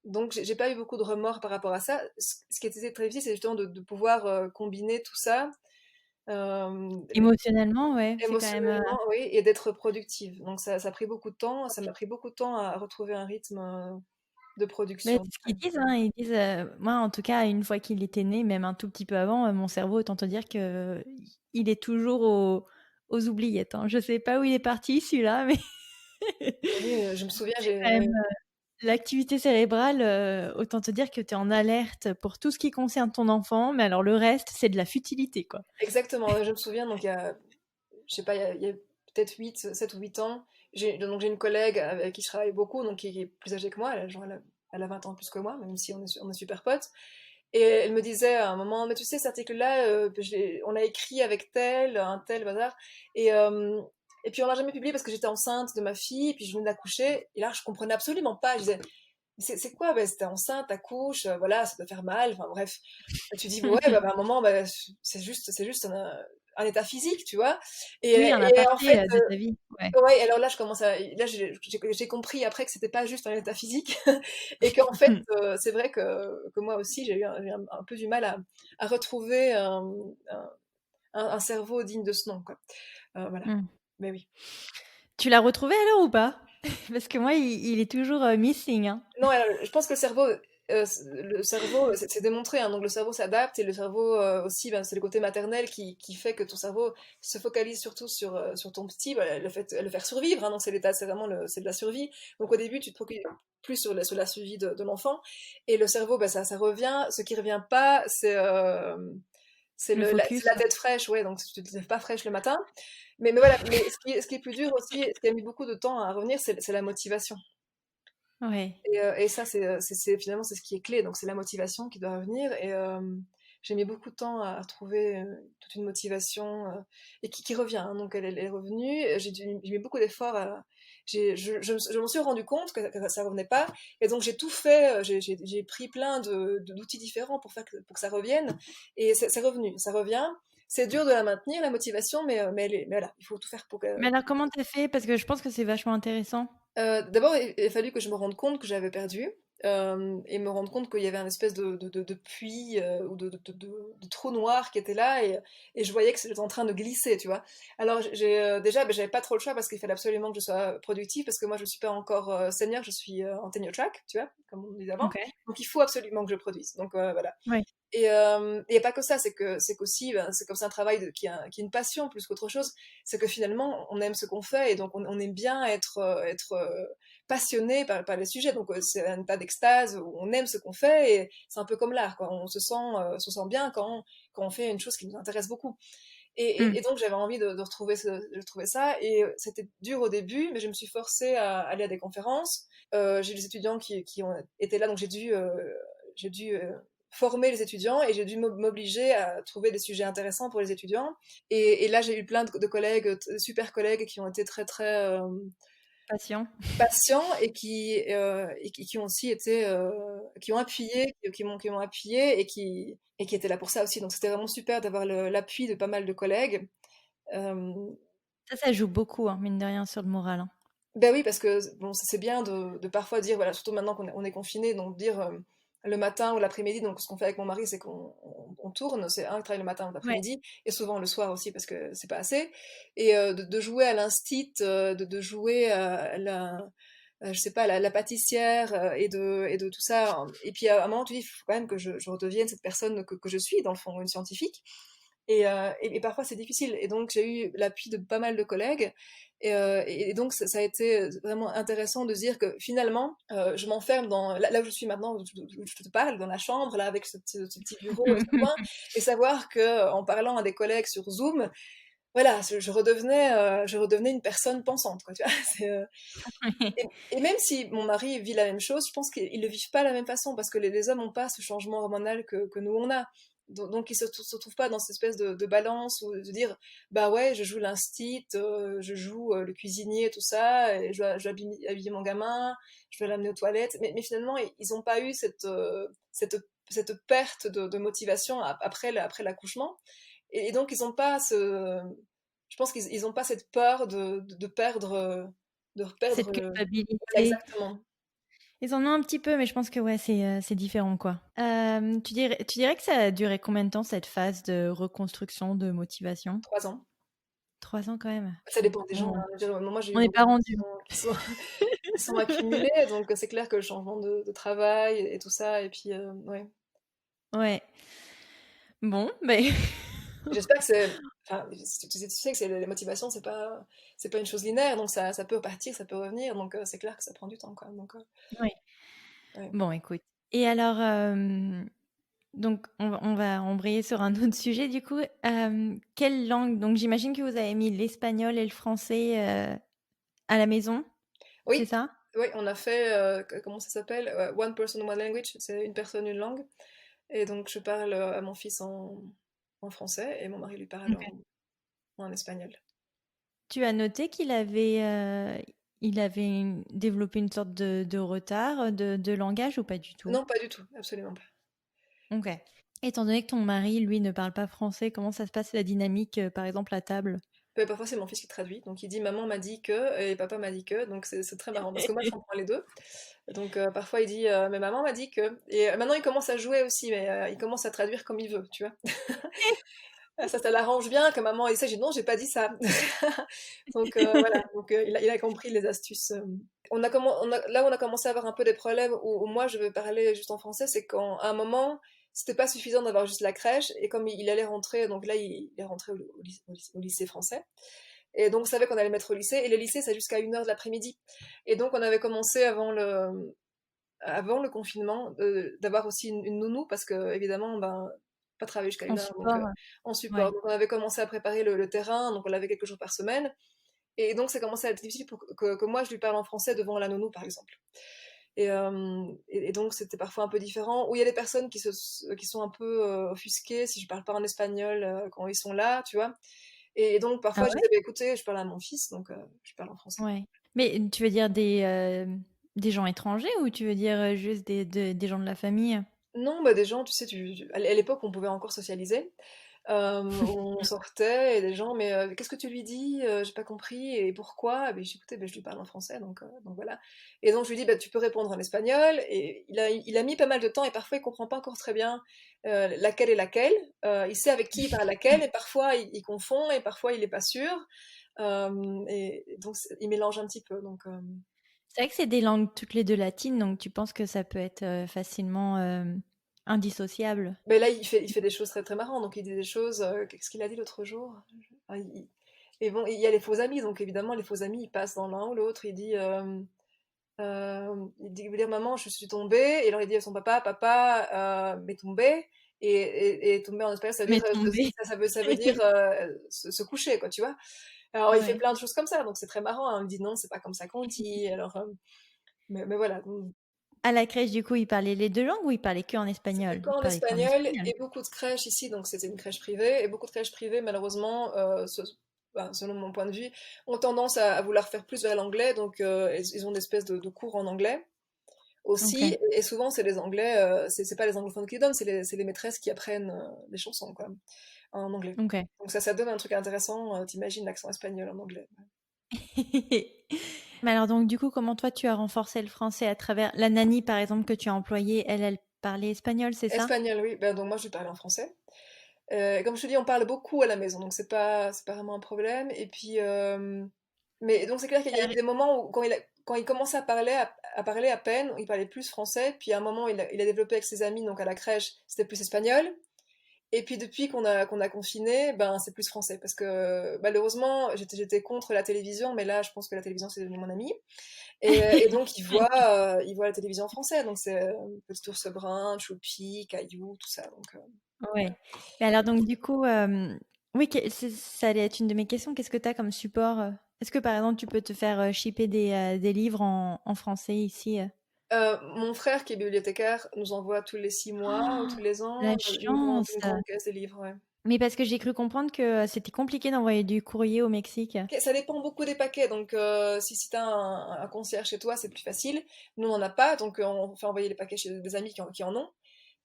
Donc j'ai pas eu beaucoup de remords par rapport à ça. Ce qui était très difficile, c'est justement de pouvoir combiner tout ça les- Émotionnellement, ouais, c'est quand même. émotionnellement, oui, et d'être productive. Donc ça a pris beaucoup de temps, ça m'a pris beaucoup de temps à retrouver un rythme de Mais production. c'est ce qu'ils disent, hein, ils disent, moi en tout cas, une fois qu'il était né, même un tout petit peu avant, mon cerveau, autant te dire que il est toujours aux oubliettes, hein. Je sais pas où il est parti celui-là, mais Oui, je me souviens, c'est quand même l'activité cérébrale, autant te dire que tu es en alerte pour tout ce qui concerne ton enfant, mais alors le reste, c'est de la futilité, quoi. exactement, je me souviens, donc je sais pas, il y a peut-être 7 ou 8 ans, donc j'ai une collègue avec qui je travaille beaucoup, donc qui est plus âgée que moi, elle a 20 ans plus que moi, même si on est super potes. Et elle me disait à un moment, mais tu sais, cet article-là, on a écrit avec tel, un tel bazar, et, euh, et puis on l'a jamais publié parce que j'étais enceinte de ma fille, et puis je venais d'accoucher, et là je comprenais absolument pas. Je disais, mais c'est quoi? Ben, c'était enceinte, t'accouches, voilà, ça peut faire mal, enfin bref. Et tu dis, bah ouais, bah, à un moment, bah, c'est juste un état physique, tu vois. Oui, un Et en aparté, fait, de ta vie, ouais. ouais, alors là, là, j'ai compris après que c'était pas juste un état physique et qu'en fait, c'est vrai que moi aussi, j'ai un peu du mal à retrouver un, un cerveau digne de ce nom, quoi. Voilà. Mmh. Mais oui. Tu l'as retrouvé alors ou pas? Parce que moi, il est toujours, missing, hein. Non, je pense que le cerveau, c'est démontré, hein, donc le cerveau s'adapte et le cerveau aussi, ben, c'est le côté maternel qui fait que ton cerveau se focalise surtout sur ton petit, ben, le faire survivre, hein, donc c'est vraiment c'est de la survie. Donc au début, tu te focuses plus sur la survie de l'enfant et le cerveau, ben, ça revient. Ce qui revient pas, Le c'est focus, la ouais. tête fraîche, ouais, donc tu te lèves pas fraîche le matin. Mais voilà, mais ce qui est plus dur aussi, ce qui a mis beaucoup de temps à revenir, c'est la motivation. Ouais. Et ça, finalement, c'est ce qui est clé. Donc, c'est la motivation qui doit revenir. Et j'ai mis beaucoup de temps à retrouver toute une motivation et qui revient, hein. Donc, elle est revenue. J'ai mis beaucoup d'efforts. Je m'en suis rendu compte que ça revenait pas. Et donc, j'ai tout fait. J'ai pris plein d'outils différents pour que ça revienne. Et c'est revenu. Ça revient. c'est dur de la maintenir, la motivation, mais voilà, il faut tout faire pour que. Mais alors, comment t'as fait? Parce que je pense que c'est vachement intéressant. D'abord, il a fallu que je me rende compte que j'avais perdu, et me rendre compte qu'il y avait un espèce de puits, ou de trou noir qui était là, et je voyais que c'était en train de glisser, tu vois. Alors déjà, j'avais pas trop le choix parce qu'il fallait absolument que je sois productive, parce que moi je suis pas encore senior, je suis en tenure track, tu vois, comme on disait avant. Ok. Donc il faut absolument que je produise. Donc voilà. Ouais. Et pas que ça, c'est qu'aussi, ben, c'est comme c'est un travail qui est une passion plus qu'autre chose. C'est que finalement, on aime ce qu'on fait, et donc on aime bien être passionné par les sujets. Donc c'est un tas d'extase où on aime ce qu'on fait, et c'est un peu comme l'art, quoi. On se sent bien quand on fait une chose qui nous intéresse beaucoup. Hmm. Et donc j'avais envie de retrouver ça, et c'était dur au début, mais je me suis forcée à aller à des conférences. J'ai des étudiants qui ont été là, donc j'ai dû former les étudiants, et j'ai dû m'obliger à trouver des sujets intéressants pour les étudiants. Et là, j'ai eu plein de collègues, super collègues, qui ont été très très Patient. patients, et qui ont aussi été, qui ont appuyé, qui m'ont appuyé, et qui étaient là pour ça aussi. Donc c'était vraiment super d'avoir l'appui de pas mal de collègues. Euh, Ça joue beaucoup, hein, mine de rien, sur le moral, hein. Ben oui, parce que bon, c'est bien de parfois dire, voilà, surtout maintenant qu'on est confiné, donc dire le matin ou l'après-midi. Donc ce qu'on fait avec mon mari, c'est qu'on tourne, c'est un qui travaille le matin ou Ouais. l'après-midi, et souvent le soir aussi, parce que c'est pas assez. Et de jouer à l'instit, de jouer à je sais pas, la pâtissière, et de tout ça. Et puis à un moment, tu dis, il faut quand même que je redevienne cette personne que je suis, dans le fond, une scientifique. Et parfois c'est difficile. Et donc j'ai eu l'appui de pas mal de collègues. Et donc ça a été vraiment intéressant de se dire que finalement, je m'enferme là où je suis maintenant, où je te parle, dans la chambre, là, avec ce petit bureau et ce coin, et savoir que en parlant à des collègues sur Zoom, voilà, je redevenais une personne pensante, quoi, tu vois. Et même si mon mari vit la même chose, je pense qu'ils ne le vivent pas de la même façon, parce que les hommes n'ont pas ce changement hormonal que nous on a. Donc ils se trouvent pas dans cette espèce de balance, ou de dire, bah ouais, je joue l'instit, je joue le cuisinier, tout ça, et je vais habiller mon gamin, je vais l'amener aux toilettes. Mais finalement, ils n'ont pas eu cette perte de motivation après l'accouchement. Et donc ils n'ont pas je pense qu'ils n'ont pas cette peur de perdre, de Cette perdre. Voilà, culpabilité. exactement. Ils en ont un petit peu, mais je pense que ouais, c'est différent, quoi. Tu dirais que ça a duré combien de temps, cette phase de reconstruction, de motivation? 3 ans. 3 ans quand même. Ça dépend des gens, Bon, hein. Je veux dire, moi, j'ai eu on n'est beaucoup pas de gens rendu. qui sont accumulés, donc c'est clair que le changement de travail et tout ça, et puis ouais. Ouais. Bon, ben. J'espère que c'est. Enfin, tu sais que les motivations, c'est pas une chose linéaire, donc ça peut partir, ça peut revenir, donc c'est clair que ça prend du temps, quoi. Donc Oui. ouais. Bon, écoute. Et alors, donc on va embrayer sur un autre sujet du coup. Quelle langue? Donc j'imagine que vous avez mis l'espagnol et le français à la maison, c'est Oui, ça? oui, on a fait, comment ça s'appelle? One person, one language, c'est une personne, une langue. Et donc je parle à mon fils en français, et mon mari lui parle Ok. en espagnol. Tu as noté qu'il avait développé une sorte de retard de langage ou pas du tout? Non, pas du tout, absolument pas. Ok. Étant donné que ton mari, lui, ne parle pas français, comment ça se passe la dynamique, par exemple, à table? Parfois c'est mon fils qui traduit, donc il dit maman m'a dit que, et papa m'a dit que, donc c'est très marrant, parce que moi je comprends les deux. Donc parfois il dit mais maman m'a dit que. Et maintenant il commence à jouer aussi, mais il commence à traduire comme il veut, tu vois. Ah, ça l'arrange bien que maman ait ça. J'ai dit non, j'ai pas dit ça. Donc voilà, donc il a compris les astuces. Là où on a commencé à avoir un peu des problèmes, où moi je veux parler juste en français, c'est qu'à un moment, c'était pas suffisant d'avoir juste la crèche, et comme il allait rentrer, donc là il est rentré au lycée français, et donc on savait qu'on allait le mettre au lycée, et le lycée c'est jusqu'à 1h de l'après-midi. Et donc on avait commencé avant le confinement, d'avoir aussi une nounou, parce que évidemment, ben, pas travailler jusqu'à En 1h, donc support? en support. Ouais. Donc on avait commencé à préparer le terrain, donc on l'avait quelques jours par semaine. Et donc ça commençait à être difficile pour que moi je lui parle en français devant la nounou, par exemple. Et donc c'était parfois un peu différent. Ou il y a des personnes qui sont un peu offusquées si je parle pas en espagnol quand ils sont là, tu vois. Et donc Ah parfois je ouais? disais, bah, écoutez, je parle à mon fils, donc je parle en français. Ouais. Mais tu veux dire des gens étrangers ou tu veux dire juste des gens de la famille? Non, bah des gens, tu sais, à l'époque on pouvait encore socialiser. où on sortait et des gens, mais qu'est-ce que tu lui dis? J'ai pas compris et pourquoi? Et j'ai écouté, ben, je lui parle en français, donc voilà. Et donc je lui dis, bah, tu peux répondre en espagnol. Et il a mis pas mal de temps et parfois il comprend pas encore très bien laquelle est laquelle. Il sait avec qui il parle laquelle et parfois il confond et parfois il est pas sûr. Et donc il mélange un petit peu. C'est vrai que c'est des langues toutes les deux latines, donc tu penses que ça peut être facilement indissociable. Mais là, il fait des choses très très marrantes. Donc il dit des choses. Qu'est-ce qu'il a dit l'autre jour? Ah, et bon, il y a les faux amis. Donc évidemment, les faux amis, ils passent dans l'un ou l'autre. Il veut dire maman, je suis tombée. Et alors il dit à son papa, papa, m'est tombé. Et tomber en espagnol, ça veut Mais dire, tombé. ça veut dire se coucher, quoi, tu vois. Alors il fait Ouais. plein de choses comme ça. Donc c'est très marrant, hein. Il me dit non, c'est pas comme ça qu'on dit. Alors, mais voilà. À la crèche, du coup, il parlait les deux langues ou il parlait que en C'était espagnol? Il qu'en parlait qu'en espagnol espagnol. et beaucoup de crèches ici, donc c'était une crèche privée, et beaucoup de crèches privées, malheureusement, ben, selon mon point de vue, ont tendance à vouloir faire plus vers l'anglais, donc ils ont des espèces de cours en anglais Ok, aussi, et souvent c'est les anglais, c'est pas les anglophones qui donnent, c'est les maîtresses qui apprennent les chansons, quoi, en anglais. ok. Donc ça donne un truc intéressant, t'imagines l'accent espagnol en anglais. Mais alors donc du coup, comment toi tu as renforcé le français à travers la nanny par exemple que tu as employée, elle parlait espagnol, c'est ça? Espagnol, oui, ben, donc moi je lui parle en français. Comme je te dis, on parle beaucoup à la maison, donc c'est pas vraiment un problème. Et puis, mais donc c'est clair qu'il y a eu des moments où quand il commençait à parler à peine, il parlait plus français. Puis à un moment, il a développé avec ses amis, donc à la crèche, c'était plus espagnol. Et puis depuis qu'on a confiné, ben c'est plus français parce que malheureusement j'étais contre la télévision, mais là je pense que la télévision c'est devenu mon ami. Et donc il voit la télévision en français, donc c'est Petit ours brun, Choupi, Caillou, tout ça. Ouais. Mais alors donc du coup, oui, ça allait être une de mes questions. Qu'est-ce que tu as comme support? Est-ce que par exemple tu peux te faire shipper des livres en français ici? Mon frère qui est bibliothécaire nous envoie tous les 6 mois ou Oh, tous les ans la une grande, chance! une grande caisse de livres, ouais. Mais parce que j'ai cru comprendre que c'était compliqué d'envoyer du courrier au Mexique. Ok, ça dépend beaucoup des paquets, donc si tu as un concierge chez toi, c'est plus facile. Nous, on n'en a pas, donc on fait envoyer les paquets chez des amis qui en ont.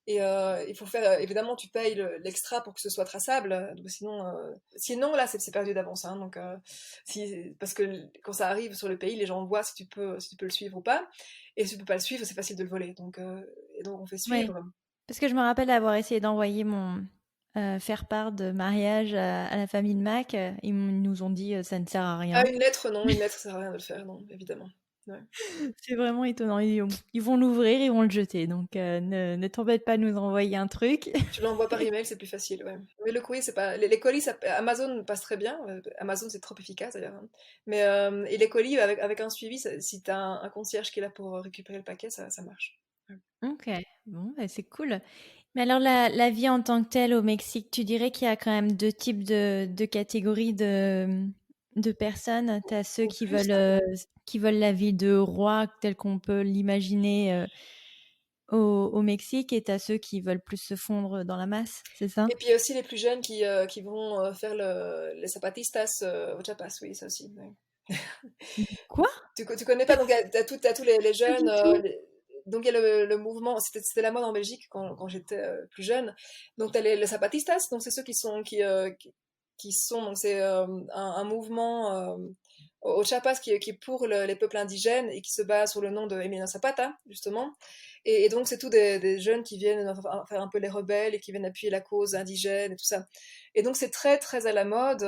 Et il faut faire, évidemment, tu payes l'extra pour que ce soit traçable, sinon là, c'est perdu d'avance, hein. Donc, parce que quand ça arrive sur le pays, les gens voient si tu peux le suivre ou pas. Et si tu peux pas le suivre, c'est facile de le voler. Et donc on fait Ouais. suivre. Parce que je me rappelle avoir essayé d'envoyer mon faire-part de mariage à la famille de Mac. Ils nous ont dit ça ne sert à Ah, rien. une lettre, non, une lettre, ça sert à rien de le faire, non, évidemment. Ouais. C'est vraiment étonnant. Ils vont l'ouvrir, ils vont le jeter. Donc ne t'embête pas de nous envoyer un truc. Tu l'envoies par email, c'est plus facile, ouais. Mais le courrier, c'est pas. Les colis, Amazon passe très bien. Amazon, c'est trop efficace d'ailleurs, hein. Mais et les colis, avec un suivi, si t'as un concierge qui est là pour récupérer le paquet, ça marche. Ouais. Ok, bon, bah, c'est cool. Mais alors la vie en tant que telle au Mexique, tu dirais qu'il y a quand même deux types de catégories de personnes. Tu as ceux Ou plus, hein. qui veulent la vie de roi telle qu'on peut l'imaginer au Mexique et tu as ceux qui veulent plus se fondre dans la masse, c'est ça? Et puis il y a aussi les plus jeunes qui vont faire les zapatistas au Chiapas, oui, ça aussi. Ouais. Quoi? Tu connais pas, donc t'as tous les Pas jeunes. du tout. Donc il y a le mouvement, c'était la mode en Belgique quand j'étais plus jeune. Donc t'as les zapatistas, donc c'est ceux qui sont, donc c'est un mouvement au Chiapas qui est pour les peuples indigènes et qui se base sur le nom de Emiliano Zapata, justement. Et donc c'est tous des jeunes qui viennent faire un peu les rebelles et qui viennent appuyer la cause indigène et tout ça. Et donc c'est très très à la mode,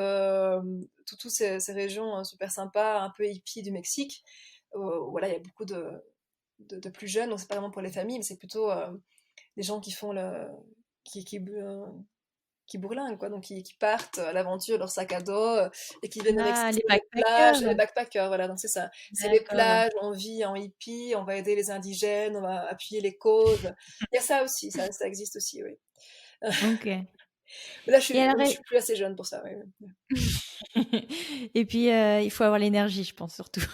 toutes ces régions super sympas, un peu hippies du Mexique. Voilà, il y a beaucoup de plus jeunes, donc c'est pas vraiment pour les familles, mais c'est plutôt des gens qui font qui bourlinguent, quoi, donc qui partent à l'aventure, leur sac à dos, et qui viennent à Ah, les les plages, backpackers. les backpackers, voilà, donc c'est ça. C'est les D'accord. plages, on vit en hippie, on va aider les indigènes, on va appuyer les causes. Il y a ça aussi, ça existe aussi, oui. Ok. Mais là, je Et suis, alors, je suis plus assez jeune pour ça, oui. Oui. et puis il faut avoir l'énergie, je pense surtout.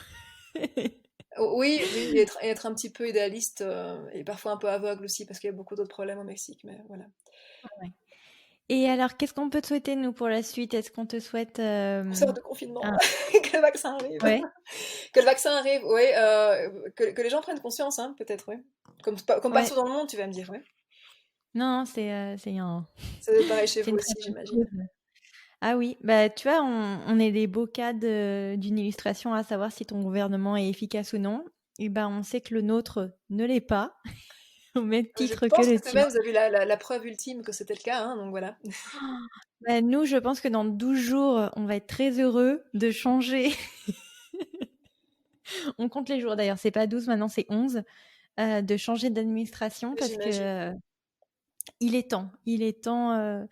Oui, oui, et être un petit peu idéaliste et parfois un peu aveugle aussi, parce qu'il y a beaucoup d'autres problèmes au Mexique, mais voilà. Ouais. Et alors, qu'est-ce qu'on peut te souhaiter, nous, pour la suite? Est-ce qu'on te souhaite On sort de confinement, un... que le vaccin arrive. Ouais, Que le vaccin arrive, oui, que les gens prennent conscience, hein, peut-être, oui. Comme ouais. partout dans le monde, tu vas me dire, oui. Non, C'est pareil chez c'est vous une aussi, très bonne j'imagine. cause. Ah oui, bah tu vois, on est les beaux cas d'une illustration à savoir si ton gouvernement est efficace ou non. Et ben, on sait que le nôtre ne l'est pas, au même Je titre que pense que le tout de tien. même, vous avez eu la preuve ultime que c'était le cas, hein, donc voilà. Bah, nous, je pense que dans 12 jours, on va être très heureux de changer. On compte les jours d'ailleurs, c'est pas 12, maintenant c'est 11, de changer d'administration parce que J'imagine. il est temps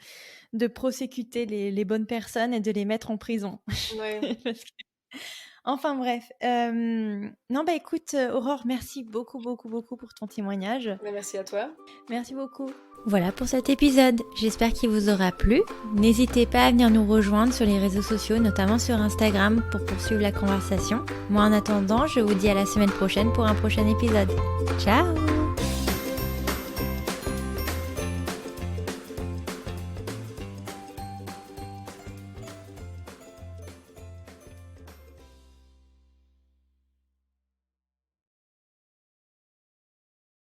de prosécuter les bonnes personnes et de les mettre en prison. Ouais. Parce que- Enfin bref. Non, bah écoute, Aurore, merci beaucoup, beaucoup, beaucoup pour ton témoignage. Mais merci à toi. Merci beaucoup. Voilà pour cet épisode. J'espère qu'il vous aura plu. N'hésitez pas à venir nous rejoindre sur les réseaux sociaux, notamment sur Instagram, pour poursuivre la conversation. Moi, en attendant, je vous dis à la semaine prochaine pour un prochain épisode. Ciao!